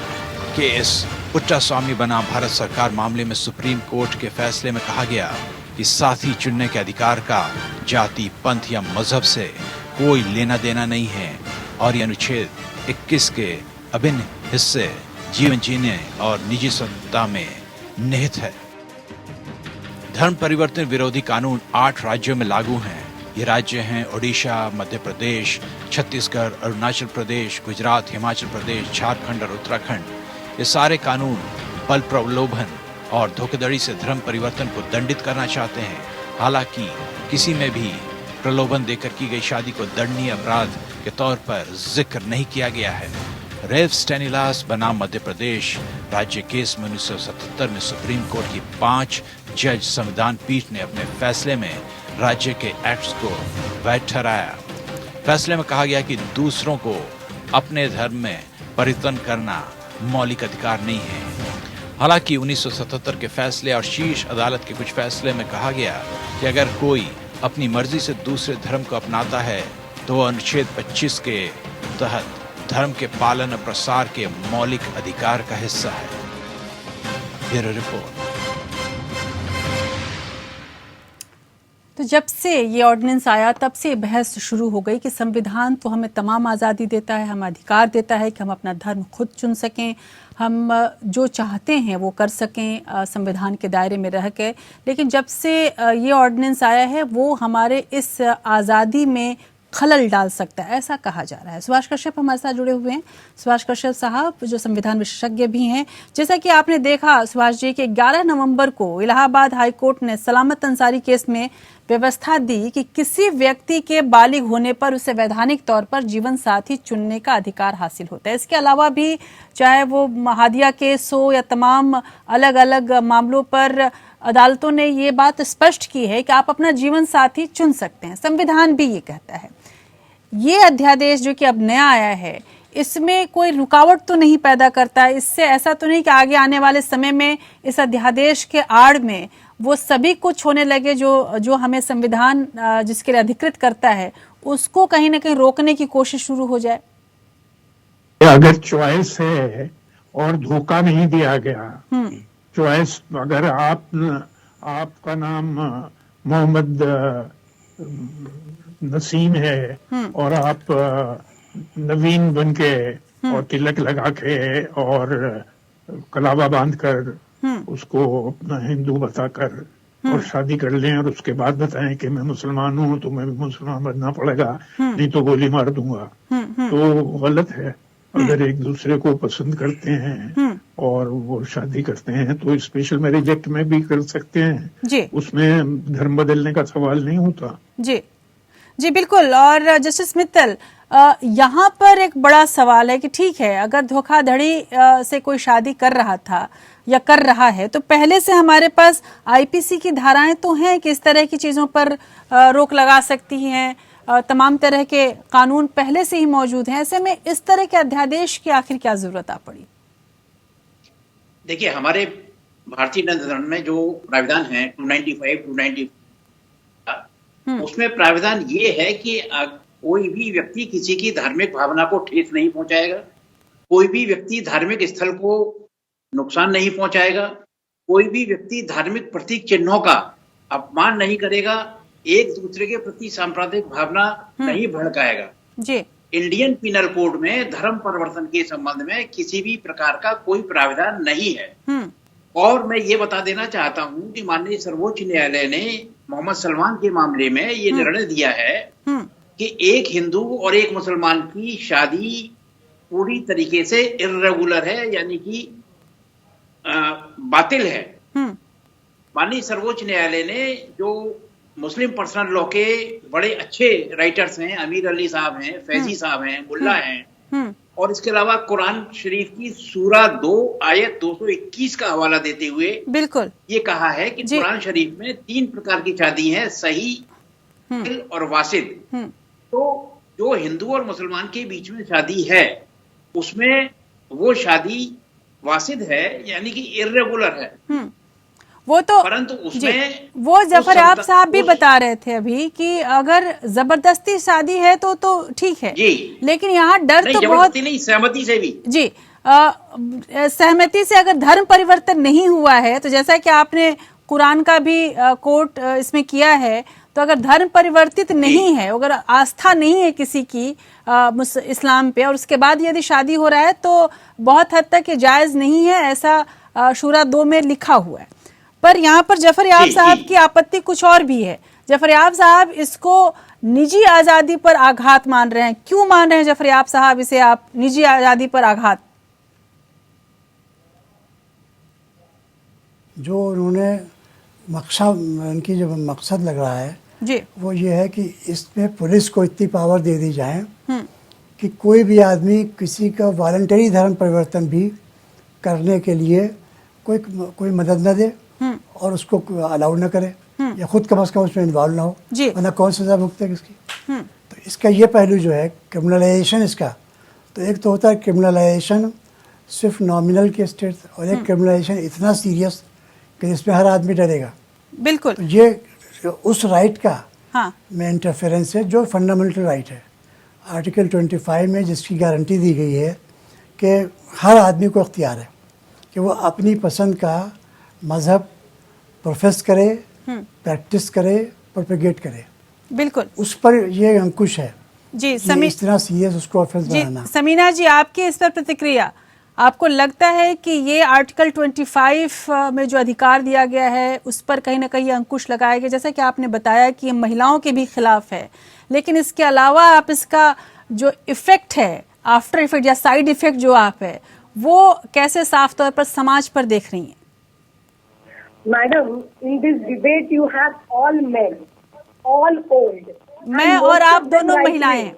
केस पुट्टास्वामी बनाम भारत सरकार मामले में सुप्रीम कोर्ट के फैसले में कहा गया कि साथी चुनने के अधिकार का जाति, पंथ या मजहब से कोई लेना देना नहीं है और ये अनुच्छेद 21 के अभिन्न हिस्से जीवन जीने और निजी स्वतंत्रता में निहित है। धर्म परिवर्तन विरोधी कानून 8 राज्यों में लागू हैं। ये राज्य हैं ओडिशा, मध्य प्रदेश, छत्तीसगढ़, अरुणाचल प्रदेश, गुजरात, हिमाचल प्रदेश, झारखंड और उत्तराखंड। ये सारे कानून बल प्रलोभन और धोखाधड़ी से धर्म परिवर्तन को दंडित करना चाहते हैं। हालांकि किसी में भी प्रलोभन देकर की गई शादी को दंडनीय अपराध के तौर पर जिक्र नहीं किया गया है। रेव स्टेनिलास बनाम मध्य प्रदेश राज्य केस में 1977 में सुप्रीम कोर्ट की 5 जज संविधान पीठ ने अपने फैसले में राज्य के एक्ट्स को वैध ठहराया। फैसले में कहा गया कि दूसरों को अपने धर्म में परिवर्तन करना मौलिक अधिकार नहीं है। हालांकि 1977 के फैसले और शीर्ष अदालत के कुछ फैसले में कहा गया कि अगर कोई अपनी मर्जी से दूसरे धर्म को अपनाता है तो वह अनुच्छेद 25 के तहत धर्म के पालन और प्रसार के मौलिक अधिकार का हिस्सा है। Bureau report. तो जब से ये ऑर्डिनेंस आया तब से बहस शुरू हो गई कि संविधान तो हमें तमाम आज़ादी देता है, हमें अधिकार देता है कि हम अपना धर्म खुद चुन सकें, हम जो चाहते हैं वो कर सकें संविधान के दायरे में रह के। लेकिन जब से ये ऑर्डिनेंस आया है वो हमारे इस आज़ादी में खलल डाल सकता है, ऐसा कहा जा रहा है। सुभाष कश्यप हमारे साथ जुड़े हुए हैं। सुभाष कश्यप साहब जो संविधान विशेषज्ञ भी हैं, जैसा कि आपने देखा सुभाष जी कि 11 नवंबर को इलाहाबाद हाई कोर्ट ने सलामत अंसारी केस में व्यवस्था दी कि किसी व्यक्ति के बालिग होने पर उसे वैधानिक तौर पर जीवन साथी चुनने का अधिकार हासिल होता है। इसके अलावा भी चाहे वो हादिया केस हो या तमाम अलग अलग मामलों पर अदालतों ने ये बात स्पष्ट की है कि आप अपना जीवन साथी चुन सकते हैं। संविधान भी ये कहता है। ये अध्यादेश जो कि अब नया आया है इसमें कोई रुकावट तो नहीं पैदा करता है, इससे ऐसा तो नहीं कि आगे आने वाले समय में इस अध्यादेश के आड़ में वो सभी कुछ होने लगे जो हमें संविधान जिसके लिए अधिकृत करता है उसको कहीं ना कहीं रोकने की कोशिश शुरू हो जाए। अगर चॉइस है और धोखा नहीं दिया गया, चॉइस अगर आपका नाम मोहम्मद नसीम है और आप नवीन बन के और तिलक लगा के और कलावा बांध कर उसको अपना हिंदू बताकर और शादी कर लें और उसके बाद बताएं कि मैं मुसलमान हूँ तो मैं भी मुसलमान बनना पड़ेगा, नहीं तो गोली मार दूंगा, तो गलत है। अगर एक दूसरे को पसंद करते हैं और वो शादी करते हैं तो स्पेशल मैरिज एक्ट में भी कर सकते हैं जी। उसमें धर्म बदलने का सवाल नहीं होता। जी जी बिल्कुल। और जस्टिस मित्तल, यहाँ पर एक बड़ा सवाल है कि ठीक है अगर धोखाधड़ी से कोई शादी कर रहा था या कर रहा है तो पहले से हमारे पास आईपीसी की धाराएं तो हैं कि इस तरह की चीजों पर रोक लगा सकती हैं, तमाम तरह के कानून पहले से ही मौजूद हैं। ऐसे में इस तरह के अध्यादेश की आखिर क्या जरूरत आ पड़ी? देखिए हमारे भारतीय दंड में जो प्राविधान है 295, 290 उसमें प्राविधान ये है कि कोई भी व्यक्ति किसी की धार्मिक भावना को ठेस नहीं पहुंचाएगा, कोई भी व्यक्ति धार्मिक स्थल को नुकसान नहीं पहुंचाएगा, कोई भी व्यक्ति धार्मिक प्रतीक चिन्हों का अपमान नहीं करेगा, एक दूसरे के प्रति सांप्रदायिक भावना नहीं भड़काएगा। जी। इंडियन पिनल कोड में धर्म परिवर्तन के संबंध में किसी भी प्रकार का कोई प्राविधान नहीं है। और मैं ये बता देना चाहता हूं कि माननीय सर्वोच्च न्यायालय ने मोहम्मद सलमान के मामले में ये निर्णय दिया है कि एक हिंदू और एक मुसलमान की शादी पूरी तरीके से इर्रेगुलर है, यानी कि बातिल है। माननीय सर्वोच्च न्यायालय ने जो मुस्लिम पर्सनल लॉ के बड़े अच्छे राइटर्स हैं, अमीर अली साहब हैं, फैजी साहब हैं, मुल्ला हैं, और इसके अलावा कुरान शरीफ की सूरा 2 आयत 221 का हवाला देते हुए बिल्कुल ये कहा है कि कुरान शरीफ में 3 प्रकार की शादी है, सही और वासिद। तो जो हिंदू और मुसलमान के बीच में शादी है उसमें वो शादी वासिद है, यानी कि इर्रेगुलर है। वो तो परंतु उसमें वो जफर आप साहब भी बता रहे थे अभी कि अगर जबरदस्ती शादी है तो ठीक है, लेकिन यहाँ डर तो बहुत नहीं, सहमति से भी जी सहमति से अगर धर्म परिवर्तन नहीं हुआ है तो जैसा कि आपने कुरान का भी कोट इसमें किया है, तो अगर धर्म परिवर्तित नहीं है, अगर आस्था नहीं है किसी की इस्लाम पे और उसके बाद यदि शादी हो रहा है तो बहुत हद तक ये जायज नहीं है, ऐसा शूरा 2 में लिखा हुआ है। पर यहाँ पर जफर याब साहब की आपत्ति कुछ और भी है। जफर याब साहब इसको निजी आजादी पर आघात मान रहे हैं। क्यों मान रहे हैं जफर याब साहब इसे आप निजी आजादी पर आघात? जो उन्होंने मकसद, उनकी जो मकसद लग रहा है जी, वो ये है कि इसमें पुलिस को इतनी पावर दे दी जाए कि कोई भी आदमी किसी का वॉलंटरी धर्म परिवर्तन भी करने के लिए कोई मदद न दे और उसको अलाउ न करे या खुद कम से कम उसमें इन्वॉल्व ना हो, वरना कौन सजा भुगते किसकी। तो इसका ये पहलू जो है क्रिमिनलाइजेशन इसका, तो एक तो होता है क्रिमिनलाइजेशन सिर्फ नॉमिनल के स्टेट, और एक क्रिमिनलाइजेशन इतना सीरियस कि जिसमें हर आदमी डरेगा। बिल्कुल। तो ये उस राइट का हाँ, में इंटरफेरेंस है जो फंडामेंटल राइट है आर्टिकल 25 में, जिसकी गारंटी दी गई है कि हर आदमी को अख्तियार है कि वो अपनी पसंद का मज़हब प्रोफेस करे, प्रैक्टिस करे, प्रोपेगेट करे। बिल्कुल, उस पर ये अंकुश है जी। इस तरह सीरियस उसको ऑफेंस बनाना। समीना जी, आपकी इस पर प्रतिक्रिया, आपको लगता है कि ये आर्टिकल 25 में जो अधिकार दिया गया है उस पर कहीं ना कहीं अंकुश लगाया गया, जैसा कि आपने बताया कि महिलाओं के भी खिलाफ है, लेकिन इसके अलावा आप इसका जो इफेक्ट है, आफ्टर इफेक्ट या साइड इफेक्ट जो आप है, वो कैसे साफ तौर पर समाज पर देख रही हैं? Madam, in this debate you have all main, all old. मैं और आप दोनों महिलाएं हैं,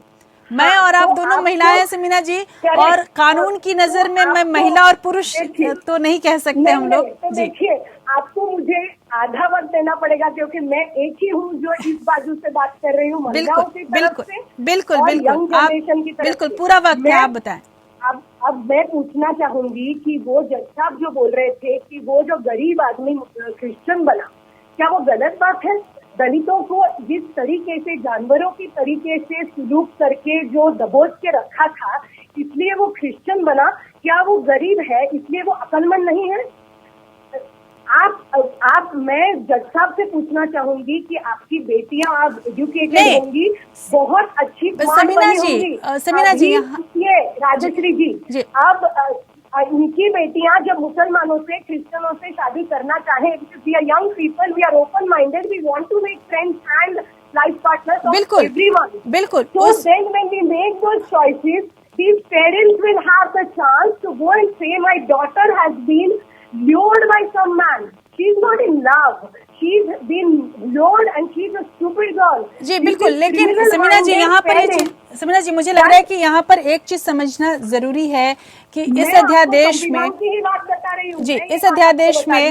मैं और आप दोनों महिलाएं हैं समीना जी, और कानून की नजर में मैं महिला और पुरुष तो नहीं कह सकते हम लोग। तो देखिए, आपको मुझे आधा वक्त देना पड़ेगा क्योंकि मैं एक ही हूँ जो इस बाजू से बात कर रही हूँ, महिलाओं की तरफ से, बिल्कुल, और बिल्कुल, यंग जनरेशन की तरफ से। बिल्कुल, पूरा वक्त है, आप बताएं। अब मैं पूछना चाहूंगी कि वो जज साहब जो बोल रहे थे कि वो जो गरीब आदमी क्रिश्चियन बना, क्या वो गलत बात है? दलितों को जिस तरीके से जानवरों की तरीके से सुलूक करके जो दबोच के रखा था, इसलिए वो क्रिश्चियन बना, क्या वो गरीब है इसलिए वो अक्लमंद नहीं है? मैं जज साहब से पूछना चाहूंगी कि आपकी बेटियां अब एजुकेटेड होंगी, बहुत अच्छी समीना जी, ये राजश्री जी, अब इनकी बेटियां जब मुसलमानों से, क्रिश्चियनों से शादी करना चाहें, we are young people, we are open minded, we want to make friends and life partners of everyone. बिल्कुल। So then when we make those choices, these parents will have the chance to go and say, my daughter has been lured by some man. She's not in love. She's been lured and she's a stupid girl. जी बिल्कुल, लेकिन समीना जी यहाँ पर समीना जी, मुझे लग रहा है कि यहाँ पर एक चीज समझना जरूरी है कि इस अध्यादेश में जी, इस अध्यादेश में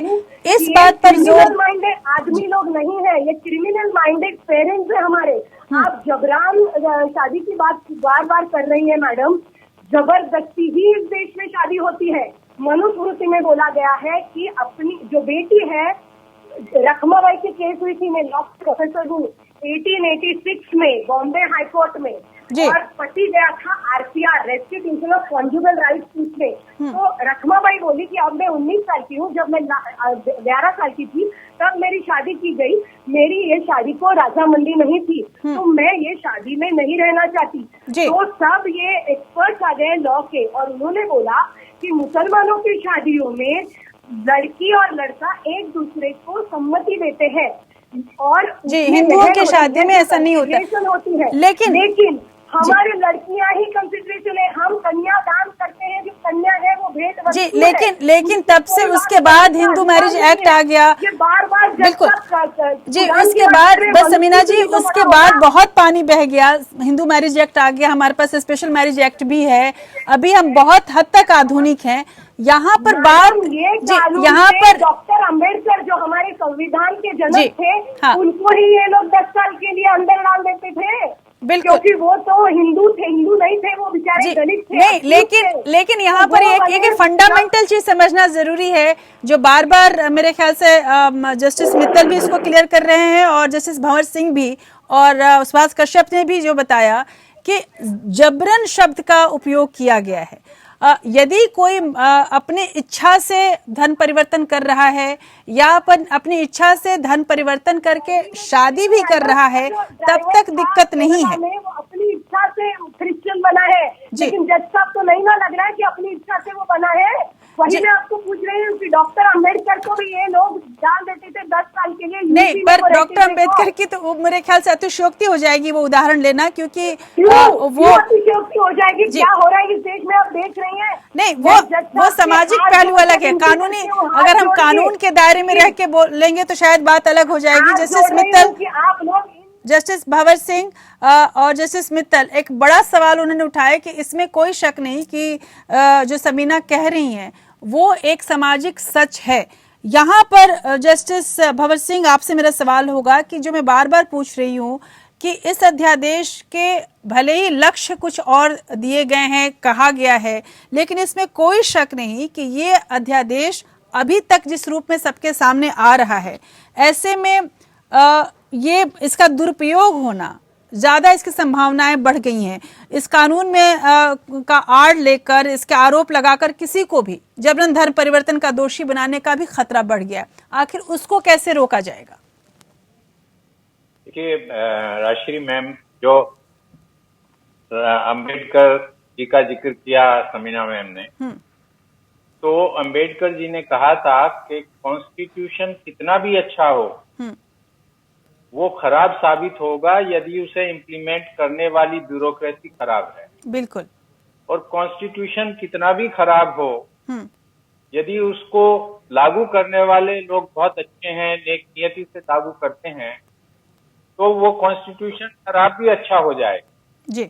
इस बात पर जोर माइंडेड आदमी लोग नहीं है, ये क्रिमिनल माइंडेड पेरेंट्स है हमारे। आप जबरान शादी की बात बार बार कर रही है मैडम, जबरदस्ती ही इस देश में शादी होती है। मनुस्मृति में बोला गया है कि अपनी जो बेटी है, रखमाबाई की केस हुई थी, मैं लॉ प्रोफेसर हूँ, 1886 में बॉम्बे हाई कोर्ट में, और पति गया था RCR, restitution of conjugal rights पूछने। तो रखमाबाई बोली कि अब मैं 19 साल की हूँ, जब मैं 11 साल की थी तब मेरी शादी की गई, मेरी ये शादी को राजामंदी नहीं थी, तो मैं ये शादी में नहीं रहना चाहती। तो सब ये एक्सपर्ट्स आ गए लॉ के, और उन्होंने बोला कि मुसलमानों की शादियों में लड़की और लड़का एक दूसरे को सम्मति देते हैं, और जी हिंदुओं की शादी में ऐसा नहीं होता है। लेकिन हमारे लड़कियां ही कंसिडरेशन है, हम कन्यादान करते हैं, जो कन्या है वो भेंट जी, लेकिन तब से उसके बाद हिंदू मैरिज एक्ट आ गया, बार बिल्कुल जी, उसके बाद बस समीना जी, उसके बाद बहुत पानी बह गया, हिंदू मैरिज एक्ट आ गया, हमारे पास स्पेशल मैरिज एक्ट भी है, अभी हम बहुत हद तक आधुनिक हैं। यहाँ पर बात यहाँ पर डॉक्टर अम्बेडकर जो हमारे संविधान के जनक थे, उनको ही ये लोग 10 साल के लिए अंदर डाल देते थे, क्योंकि वो तो हिंदू थे, हिंदू नहीं थे, वो बेचारे दलित थे। नहीं, लेकिन यहाँ पर एक फंडामेंटल चीज समझना जरूरी है, जो बार बार मेरे ख्याल से जस्टिस मित्तल भी इसको क्लियर कर रहे हैं, और जस्टिस भंवर सिंह भी, और सुभाष कश्यप ने भी जो बताया कि जबरन शब्द का उपयोग किया गया है। यदि कोई अपनी इच्छा से धन परिवर्तन कर रहा है, या अपनी इच्छा से धन परिवर्तन करके शादी भी कर रहा है, तब तक दिक्कत नहीं है। वो अपनी इच्छा से क्रिश्चियन बना है, लेकिन जज साहब तो नहीं ना लग रहा है कि अपनी इच्छा से वो बना है। वही मैं आपको पूछ रही हूँ कि डॉक्टर अम्बेडकर को भी ये लोग डाल देते थे 10 साल के लिए। नहीं, पर डॉक्टर अम्बेडकर की तो मेरे ख्याल से अतिशयोक्ति हो जाएगी वो उदाहरण लेना, क्योंकि वो अतिशयोक्ति हो जाएगी। क्या हो रहा है इस देश में आप देख रही हैं? नहीं, वो सामाजिक पहलू अलग है, कानूनी, अगर हम कानून के दायरे में रह के बोलेंगे तो शायद बात अलग हो जाएगी। जैसे मित्तल, आप लोग जस्टिस भंवर सिंह और जस्टिस मित्तल, एक बड़ा सवाल उन्होंने उठाया कि इसमें कोई शक नहीं कि जो सबीना कह रही हैं वो एक सामाजिक सच है। यहाँ पर जस्टिस भंवर सिंह, आपसे मेरा सवाल होगा कि जो मैं बार बार पूछ रही हूँ कि इस अध्यादेश के भले ही लक्ष्य कुछ और दिए गए हैं, कहा गया है, लेकिन इसमें कोई शक नहीं कि ये अध्यादेश अभी तक जिस रूप में सबके सामने आ रहा है, ऐसे में ये इसका दुरुपयोग होना, ज्यादा इसकी संभावनाएं बढ़ गई हैं। इस कानून में का आड़ लेकर, इसके आरोप लगाकर किसी को भी जबरन धर्म परिवर्तन का दोषी बनाने का भी खतरा बढ़ गया। आखिर उसको कैसे रोका जाएगा? देखिए राजश्री मैम, जो अंबेडकर जी का जिक्र किया समीना मैम ने, तो अंबेडकर जी ने कहा था कि कॉन्स्टिट्यूशन कितना भी अच्छा हो, वो खराब साबित होगा यदि उसे इम्प्लीमेंट करने वाली ब्यूरोक्रेसी खराब है। बिल्कुल। और कॉन्स्टिट्यूशन कितना भी खराब हो, यदि उसको लागू करने वाले लोग बहुत अच्छे हैं, नेक नियति से लागू करते हैं, तो वो कॉन्स्टिट्यूशन खराब भी अच्छा हो जाए जी।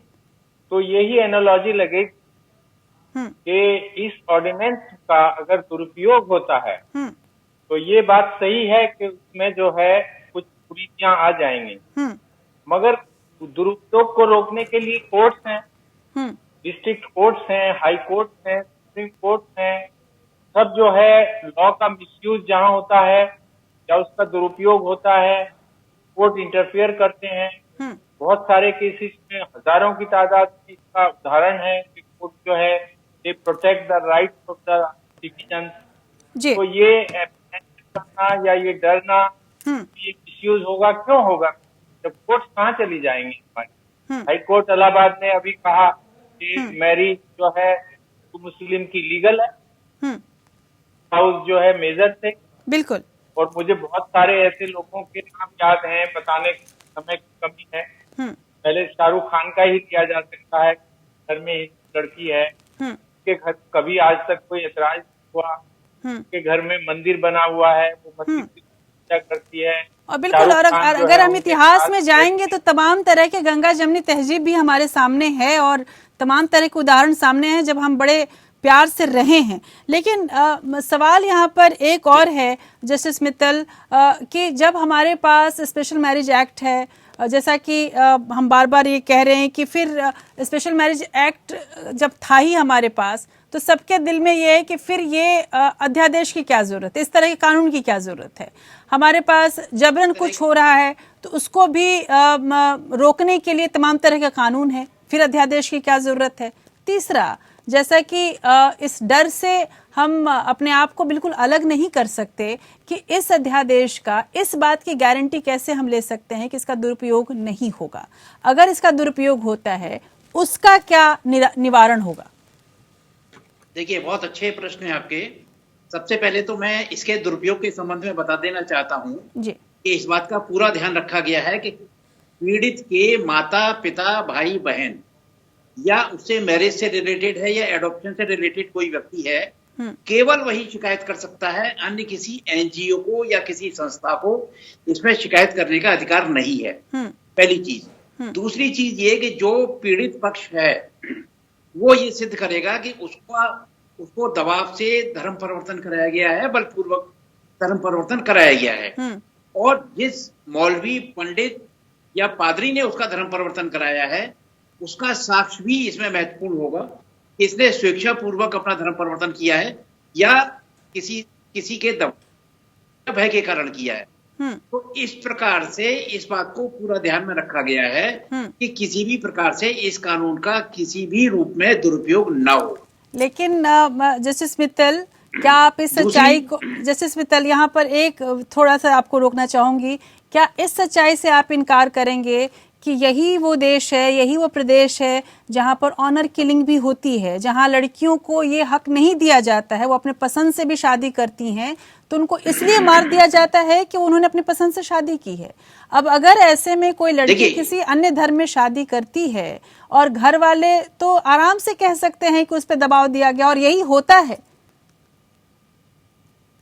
तो यही एनालॉजी लगेगी कि इस ऑर्डिनेंस का अगर दुरुपयोग होता है तो ये बात सही है कि उसमें जो है कुछ कुरीतियां आ जाएंगी, मगर दुरुपयोग को रोकने के लिए कोर्ट्स हैं, डिस्ट्रिक्ट कोर्ट्स हैं, हाई कोर्ट्स हैं, सुप्रीम कोर्ट्स हैं, सब जो है लॉ का मिसयूज जहां होता है या उसका दुरुपयोग होता है, कोर्ट इंटरफेयर करते हैं। बहुत सारे केसेस में हजारों की तादाद में इसका उदाहरण है कि कोर्ट जो है they protect the rights of the citizen. तो ये करना या ये डरना, ये मिसयूज होगा, क्यों होगा जब कोर्ट कहाँ चली जाएंगी हमारी। हाई कोर्ट इलाहाबाद ने अभी कहा कि मैरिज जो है तो मुस्लिम की लीगल है, हाउस जो है मेजर थे। बिल्कुल। और मुझे बहुत सारे ऐसे लोगों के नाम याद हैं, बताने के समय की कमी है। पहले शाहरुख खान का ही लिया जा सकता है, घर में ही लड़की है, उसके घर कभी आज तक कोई ऐतराज हुआ, उसके घर में मंदिर बना हुआ है, वो मस्जिद की पूजा करती है। और बिल्कुल, और अगर हम इतिहास में जाएंगे तो तमाम तरह के गंगा जमनी तहजीब भी हमारे सामने है और तमाम तरह के उदाहरण सामने हैं जब हम बड़े प्यार से रहे हैं। लेकिन सवाल यहाँ पर एक और है जस्टिस मित्तल, कि जब हमारे पास स्पेशल मैरिज एक्ट है, जैसा कि हम बार बार ये कह रहे हैं कि फिर स्पेशल मैरिज एक्ट जब था ही हमारे पास, तो सबके दिल में ये है कि फिर ये अध्यादेश की क्या जरूरत है, इस तरह के कानून की क्या जरूरत है। हमारे पास जबरन कुछ हो रहा है तो उसको भी रोकने के लिए तमाम तरह का कानून है, फिर अध्यादेश की क्या जरूरत है। तीसरा, जैसा कि इस डर से हम अपने आप को बिल्कुल अलग नहीं कर सकते कि इस अध्यादेश का, इस बात की गारंटी कैसे हम ले सकते हैं कि इसका दुरुपयोग नहीं होगा। अगर इसका दुरुपयोग होता है उसका क्या निवारण होगा? देखिए, बहुत अच्छे प्रश्न है आपके। सबसे पहले तो मैं इसके दुरुपयोग के संबंध में बता देना चाहता हूँ कि इस बात का पूरा ध्यान रखा गया है कि पीड़ित के माता पिता, भाई बहन या उससे मैरिज से रिलेटेड है या एडॉप्शन से रिलेटेड कोई व्यक्ति है, केवल वही शिकायत कर सकता है, अन्य किसी एनजीओ को या किसी संस्था को इसमें शिकायत करने का अधिकार नहीं है। पहली चीज। दूसरी चीज ये कि जो पीड़ित पक्ष है वो ये सिद्ध करेगा कि उसको दबाव से धर्म परिवर्तन कराया गया है, बलपूर्वक धर्म परिवर्तन कराया गया है, और जिस मौलवी, पंडित या पादरी ने उसका धर्म परिवर्तन कराया है उसका साक्ष्य भी इसमें महत्वपूर्ण होगा। इसने स्वेच्छा पूर्वक अपना धर्म परिवर्तन किया है या किसी के भय के कारण किया है। तो इस प्रकार से इस बात को पूरा ध्यान में रखा गया है कि किसी भी प्रकार से इस कानून का किसी भी रूप में दुरुपयोग ना हो। लेकिन जस्टिस मित्तल, क्या आप इस सच्चाई को, जस्टिस मित्तल, यहाँ पर एक थोड़ा सा आपको रोकना चाहूंगी, क्या इस सच्चाई से आप इनकार करेंगे कि यही वो देश है, यही वो प्रदेश है जहां पर ऑनर किलिंग भी होती है, जहां लड़कियों को ये हक नहीं दिया जाता है, वो अपने पसंद से भी शादी करती हैं तो उनको इसलिए मार दिया जाता है कि उन्होंने अपनी पसंद से शादी की है। अब अगर ऐसे में कोई लड़की किसी अन्य धर्म में शादी करती है और घर वाले तो आराम से कह सकते हैं कि उस पर दबाव दिया गया और यही होता है,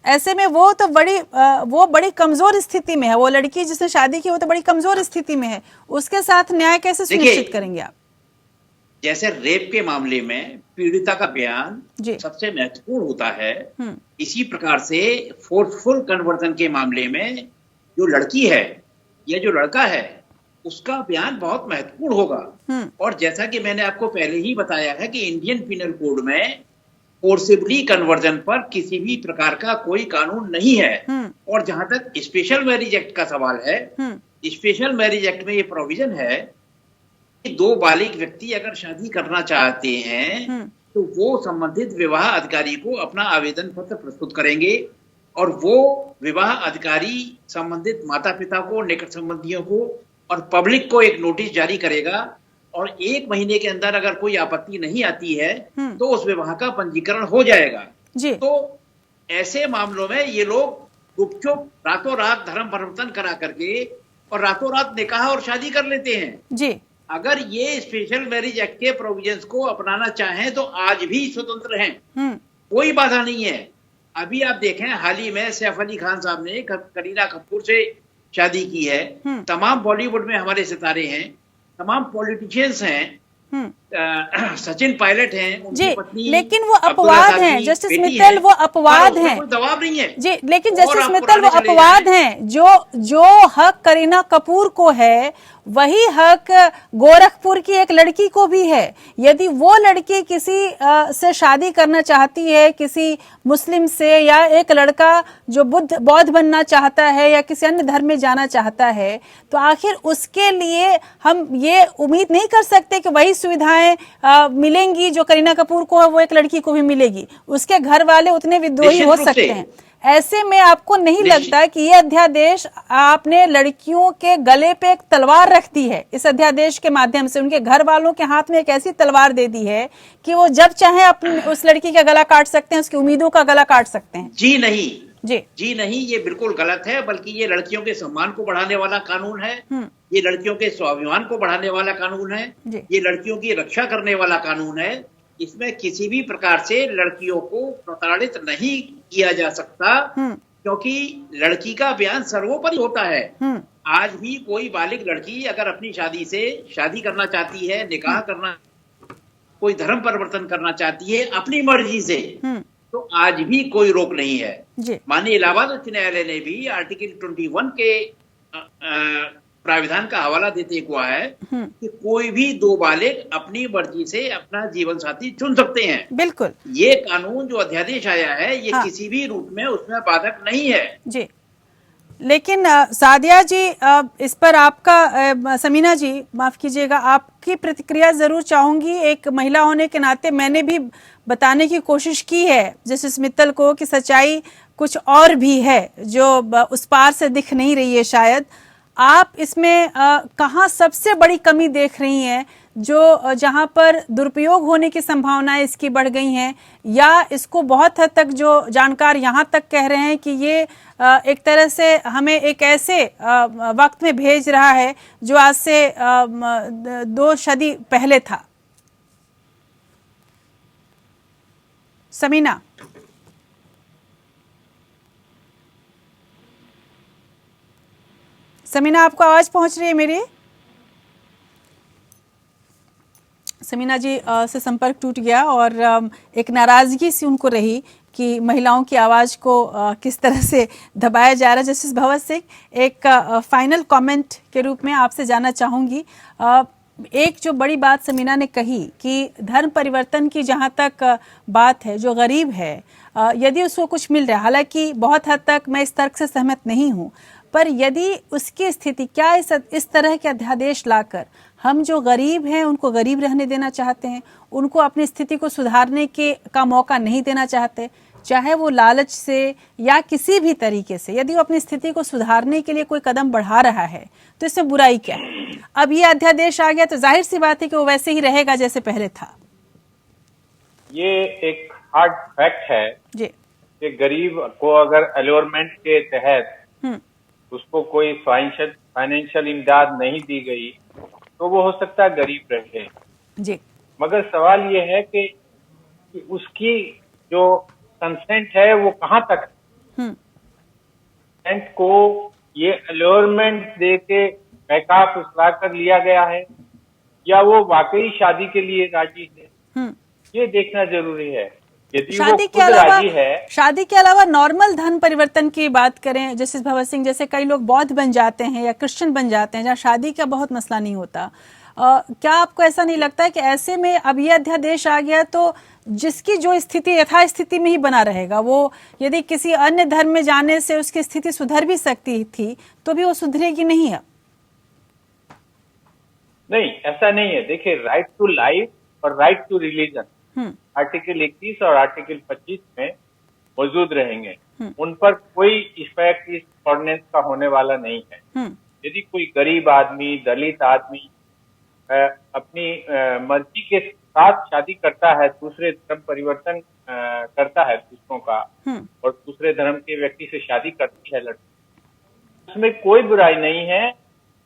ऐसे में वो तो वो बड़ी कमजोर स्थिति में है, वो लड़की जिसने शादी की वो तो बड़ी कमजोर स्थिति में है, उसके साथ न्याय कैसे सुनिश्चित करेंगे आप? जैसे रेप के मामले में पीड़िता का बयान सबसे महत्वपूर्ण होता है, इसी प्रकार से फोर्सफुल कन्वर्जन के मामले में जो लड़की है या जो लड़का है उसका बयान बहुत महत्वपूर्ण होगा। और जैसा कि मैंने आपको पहले ही बताया है कि इंडियन पिनल कोड में फोर्सिबली कन्वर्जन पर किसी भी प्रकार का कोई कानून नहीं है। और जहां तक स्पेशल मैरिज एक्ट का सवाल है, स्पेशल मैरिज एक्ट में ये प्रोविजन है कि दो बालिग व्यक्ति अगर शादी करना चाहते हैं तो वो संबंधित विवाह अधिकारी को अपना आवेदन पत्र प्रस्तुत करेंगे और वो विवाह अधिकारी संबंधित माता पिता को, निकट संबंधियों को और पब्लिक को एक नोटिस जारी करेगा और 1 महीने के अंदर अगर कोई आपत्ति नहीं आती है तो उस विवाह का पंजीकरण हो जाएगा जी। तो ऐसे मामलों में ये लोग गुपचुप रातों रात धर्म परिवर्तन करा करके और रातों रात निकाह और शादी कर लेते हैं जी। अगर ये स्पेशल मैरिज एक्ट के प्रोविजंस को अपनाना चाहें तो आज भी स्वतंत्र हैं, कोई बाधा नहीं है। अभी आप देखें हाल ही में सैफ अली खान साहब ने करीना कपूर से शादी की है। तमाम बॉलीवुड में हमारे सितारे हैं, तमाम पॉलिटिशियंस हैं, सचिन पायलट हैं जी, लेकिन वो अपवाद हैं जस्टिस मित्तल, वो अपवाद हैं, कोई दबाव नहीं है जी। लेकिन जस्टिस मित्तल वो अपवाद हैं, जो हक करीना कपूर को है वही हक गोरखपुर की एक लड़की को भी है। यदि वो लड़की किसी से शादी करना चाहती है, किसी मुस्लिम से, या एक लड़का जो बौद्ध बनना चाहता है या किसी अन्य धर्म में जाना चाहता है, तो आखिर उसके लिए हम ये उम्मीद नहीं कर सकते कि वही सुविधाएं मिलेंगी जो करीना कपूर को है वो एक लड़की को भी मिलेगी। उसके घर वाले उतने विद्रोही हो सकते हैं। ऐसे में आपको नहीं लगता कि ये अध्यादेश आपने लड़कियों के गले पे एक तलवार रख दी है? इस अध्यादेश के माध्यम से उनके घर वालों के हाथ में एक ऐसी तलवार दे दी है कि वो जब चाहे अपनी उस लड़की का गला काट सकते हैं, उसकी उम्मीदों का गला काट सकते हैं। जी नहीं, ये बिल्कुल गलत है, बल्कि ये लड़कियों के सम्मान को बढ़ाने वाला कानून है, ये लड़कियों के स्वाभिमान को बढ़ाने वाला कानून है, ये लड़कियों की रक्षा करने वाला कानून है। इसमें किसी भी प्रकार से लड़कियों को प्रताड़ित नहीं किया जा सकता, क्योंकि लड़की का बयान सर्वोपरि होता है। आज भी कोई बालिग लड़की अगर अपनी शादी करना चाहती है, निकाह करना, कोई धर्म परिवर्तन करना चाहती है अपनी मर्जी से, तो आज भी कोई रोक नहीं है। माननीय इलाहाबाद उच्च न्यायालय ने भी आर्टिकल 21 के प्राविधान का हवाला देते हुआ है कि कोई भी दो बालिग अपनी मर्जी से अपना जीवन साथी चुन सकते हैं। बिल्कुल, ये कानून जो अध्यादेश आया है ये किसी भी रूप में उसमें बाधक नहीं है जी। लेकिन सादिया जी, इस पर आपका, समीना जी माफ कीजिएगा, आपकी प्रतिक्रिया जरूर चाहूंगी। एक महिला होने के नाते मैंने भी बताने की कोशिश की है जस्टिस मित्तल को कि सच्चाई कुछ और भी है जो उस पार से दिख नहीं रही है शायद। आप इसमें कहाँ सबसे बड़ी कमी देख रही हैं, जो जहां पर दुरुपयोग होने की संभावनाएं इसकी बढ़ गई हैं, या इसको बहुत हद तक जो जानकार यहां तक कह रहे हैं कि ये एक तरह से हमें एक ऐसे वक्त में भेज रहा है जो आज से 2 सदी पहले था? समीना, समीना आपको आवाज पहुंच रही है मेरी? समीना जी से संपर्क टूट गया और एक नाराजगी सी उनको रही कि महिलाओं की आवाज को किस तरह से दबाया जा रहा है। जस्टिस भवन सिंह, एक फाइनल कमेंट के रूप में आपसे जानना चाहूंगी, एक जो बड़ी बात समीना ने कही कि धर्म परिवर्तन की जहां तक बात है, जो गरीब है यदि उसको कुछ मिल रहा है, हालांकि बहुत हद तक मैं इस तर्क से सहमत नहीं हूं, पर यदि उसकी स्थिति, क्या इस तरह के अध्यादेश लाकर हम जो गरीब हैं उनको गरीब रहने देना चाहते हैं, उनको अपनी स्थिति को सुधारने का मौका नहीं देना चाहते, चाहे वो लालच से या किसी भी तरीके से, यदि वो अपनी स्थिति को सुधारने के लिए कोई कदम बढ़ा रहा है तो इसमें बुराई क्या है? अब ये अध्यादेश आ गया तो जाहिर सी बात है कि वो वैसे ही रहेगा जैसे पहले था। ये एक हार्ड फैक्ट है जी कि गरीब को अगर अलोरमेंट के तहत उसको कोई फाइनेंशियल इमदाद नहीं दी गई तो वो हो सकता है गरीब रहे जी। मगर सवाल ये है कि उसकी जो कंसेंट है वो कहाँ तक, को ये अल्योरमेंट दे के बहका फुसला कर लिया गया है या वो वाकई शादी के लिए राजी है, ये देखना जरूरी है। यदि शादी के अलावा शादी के अलावा नॉर्मल धर्म परिवर्तन की बात करें, जस्टिस भवर सिंह, जैसे कई लोग बौद्ध बन जाते हैं या क्रिश्चियन बन जाते हैं जहाँ शादी का बहुत मसला नहीं होता, क्या आपको ऐसा नहीं लगता है कि ऐसे में अब ये अध्यादेश आ गया तो जिसकी जो स्थिति यथास्थिति में ही बना रहेगा, वो यदि किसी अन्य धर्म में जाने से उसकी स्थिति सुधर भी सकती थी तो भी वो सुधरेगी नहीं अब? नहीं, ऐसा नहीं है। देखिए, राइट टू लाइफ और राइट टू रिलीजन आर्टिकल 21 और आर्टिकल 25 में मौजूद रहेंगे। उन पर कोई इफेक्ट इस ऑर्डिनेंस का होने वाला नहीं है। यदि कोई गरीब आदमी, दलित आदमी अपनी मर्जी के साथ शादी करता है, दूसरे धर्म परिवर्तन करता है दूसरों का, और दूसरे धर्म के व्यक्ति से शादी करती है लड़की, उसमें कोई बुराई नहीं है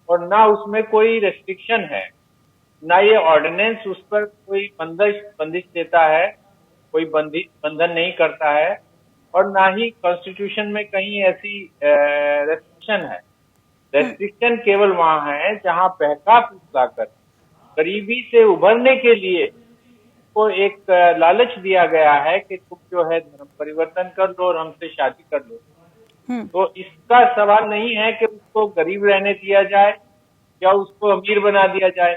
और ना उसमें कोई रेस्ट्रिक्शन है, ना ये ऑर्डिनेंस उस पर कोई बंदिश देता है, कोई बंधन नहीं करता है, और ना ही कॉन्स्टिट्यूशन में कहीं ऐसी रेस्ट्रिक्शन है। रेस्ट्रिक्शन केवल वहां है जहां बहका फुसला कर गरीबी से उभरने के लिए को एक लालच दिया गया है कि तुम जो है धर्म परिवर्तन कर लो और हमसे शादी कर लो। तो इसका सवाल नहीं है कि उसको गरीब रहने दिया जाए या उसको अमीर बना दिया जाए।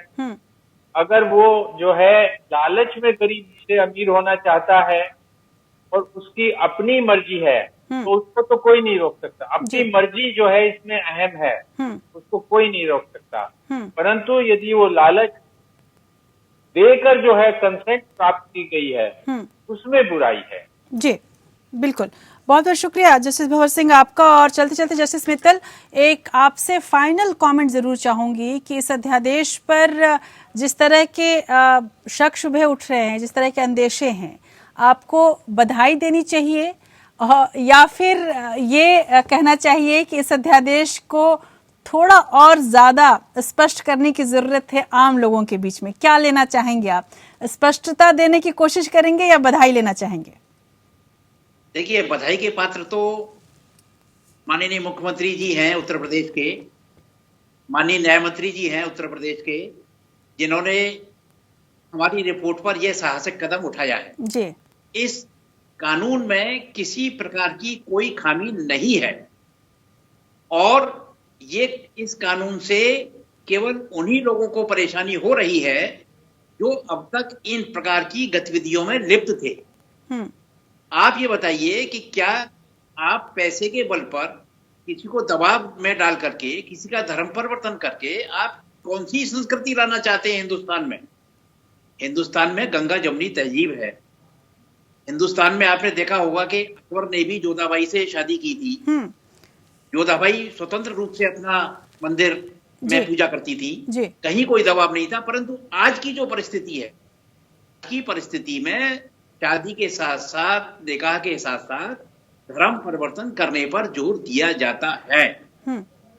अगर वो जो है लालच में गरीब से अमीर होना चाहता है और उसकी अपनी मर्जी है तो उसको तो कोई नहीं रोक सकता। अपनी मर्जी जो है इसमें अहम है, उसको कोई नहीं रोक सकता। परंतु यदि वो लालच देकर जो है कंसेंट प्राप्त की गई है, उसमें बुराई है। जी बिल्कुल, बहुत बहुत शुक्रिया जस्टिस भवर सिंह आपका। और चलते चलते जस्टिस मित्तल, एक आपसे फाइनल कमेंट जरूर चाहूंगी कि इस अध्यादेश पर जिस तरह के शक शुबहे उठ रहे हैं, जिस तरह के अंदेशे हैं, आपको बधाई देनी चाहिए या फिर ये कहना चाहिए कि इस अध्यादेश को थोड़ा और ज्यादा स्पष्ट करने की जरूरत है आम लोगों के बीच में? क्या लेना चाहेंगे आप? स्पष्टता देने की कोशिश करेंगे या बधाई लेना चाहेंगे? देखिए, बधाई के पात्र तो माननीय मुख्यमंत्री जी हैं उत्तर प्रदेश के, माननीय न्याय मंत्री जी हैं उत्तर प्रदेश के, जिन्होंने हमारी रिपोर्ट पर यह साहसिक कदम उठाया है। जी। इस कानून में किसी प्रकार की कोई खामी नहीं है और ये इस कानून से केवल उन्हीं लोगों को परेशानी हो रही है जो अब तक इन प्रकार की गतिविधियों में लिप्त थे। आप ये बताइए कि क्या आप पैसे के बल पर किसी को दबाव में डाल करके, किसी का धर्म परिवर्तन करके आप कौन सी संस्कृति लाना चाहते हैं हिंदुस्तान में? हिंदुस्तान में गंगा जमुनी तहजीब है। हिंदुस्तान में आपने देखा होगा कि अकबर ने भी जोधाबाई से शादी की थी। जोधाबाई स्वतंत्र रूप से अपना मंदिर में पूजा करती थी, कहीं कोई दबाव नहीं था। परंतु आज की जो परिस्थिति है, की परिस्थिति में शादी के साथ साथ, निकाह के साथ साथ धर्म परिवर्तन करने पर जोर दिया जाता है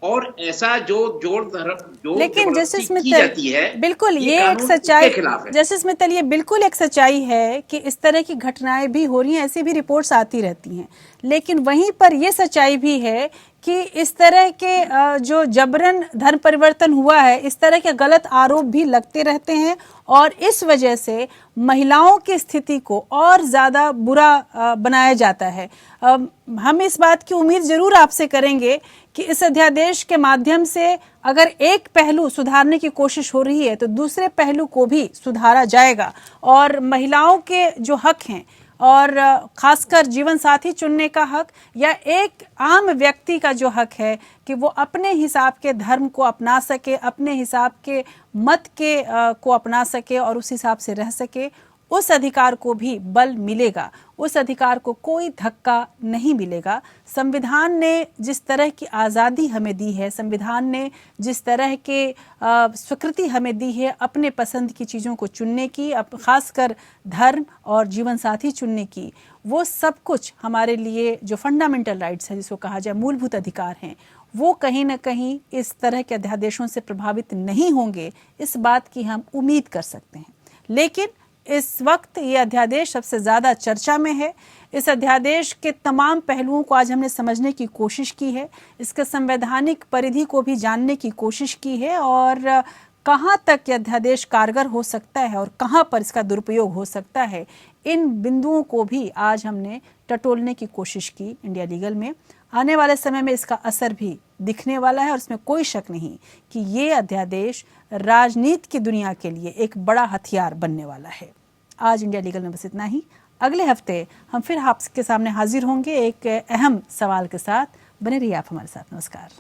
और ऐसा जो जोर धर्म लेकिन जस्टिस मित्तल, बिल्कुल ये एक सच्चाई, जस्टिस मित्तल ये बिल्कुल एक सच्चाई है कि इस तरह की घटनाएं भी हो रही हैं, ऐसी भी रिपोर्ट्स आती रहती हैं। लेकिन वहीं पर यह सच्चाई भी है कि इस तरह के जो जबरन धर्म परिवर्तन हुआ है, इस तरह के गलत आरोप भी लगते रहते हैं और इस वजह से महिलाओं की स्थिति को और ज्यादा बुरा बनाया जाता है। हम इस बात की उम्मीद जरूर आपसे करेंगे कि इस अध्यादेश के माध्यम से अगर एक पहलू सुधारने की कोशिश हो रही है तो दूसरे पहलू को भी सुधारा जाएगा और महिलाओं के जो हक हैं और खासकर जीवन साथी चुनने का हक या एक आम व्यक्ति का जो हक है कि वो अपने हिसाब के धर्म को अपना सके, अपने हिसाब के मत के को अपना सके और उस हिसाब से रह सके, उस अधिकार को भी बल मिलेगा, उस अधिकार को कोई धक्का नहीं मिलेगा। संविधान ने जिस तरह की आज़ादी हमें दी है, संविधान ने जिस तरह के स्वीकृति हमें दी है अपने पसंद की चीज़ों को चुनने की, खासकर धर्म और जीवन साथी चुनने की, वो सब कुछ हमारे लिए जो फंडामेंटल राइट्स हैं, जिसको कहा जाए मूलभूत अधिकार हैं, वो कहीं ना कहीं इस तरह के अध्यादेशों से प्रभावित नहीं होंगे, इस बात की हम उम्मीद कर सकते हैं। लेकिन इस वक्त ये अध्यादेश सबसे ज़्यादा चर्चा में है। इस अध्यादेश के तमाम पहलुओं को आज हमने समझने की कोशिश की है, इसके संवैधानिक परिधि को भी जानने की कोशिश की है और कहाँ तक ये अध्यादेश कारगर हो सकता है और कहाँ पर इसका दुरुपयोग हो सकता है, इन बिंदुओं को भी आज हमने टटोलने की कोशिश की इंडिया लीगल में। आने वाले समय में इसका असर भी दिखने वाला है और इसमें कोई शक नहीं कि ये अध्यादेश राजनीति की दुनिया के लिए एक बड़ा हथियार बनने वाला है। आज इंडिया लीगल में बस इतना ही। अगले हफ्ते हम फिर आपके सामने हाजिर होंगे एक अहम सवाल के साथ। बने रहिए आप हमारे साथ। नमस्कार।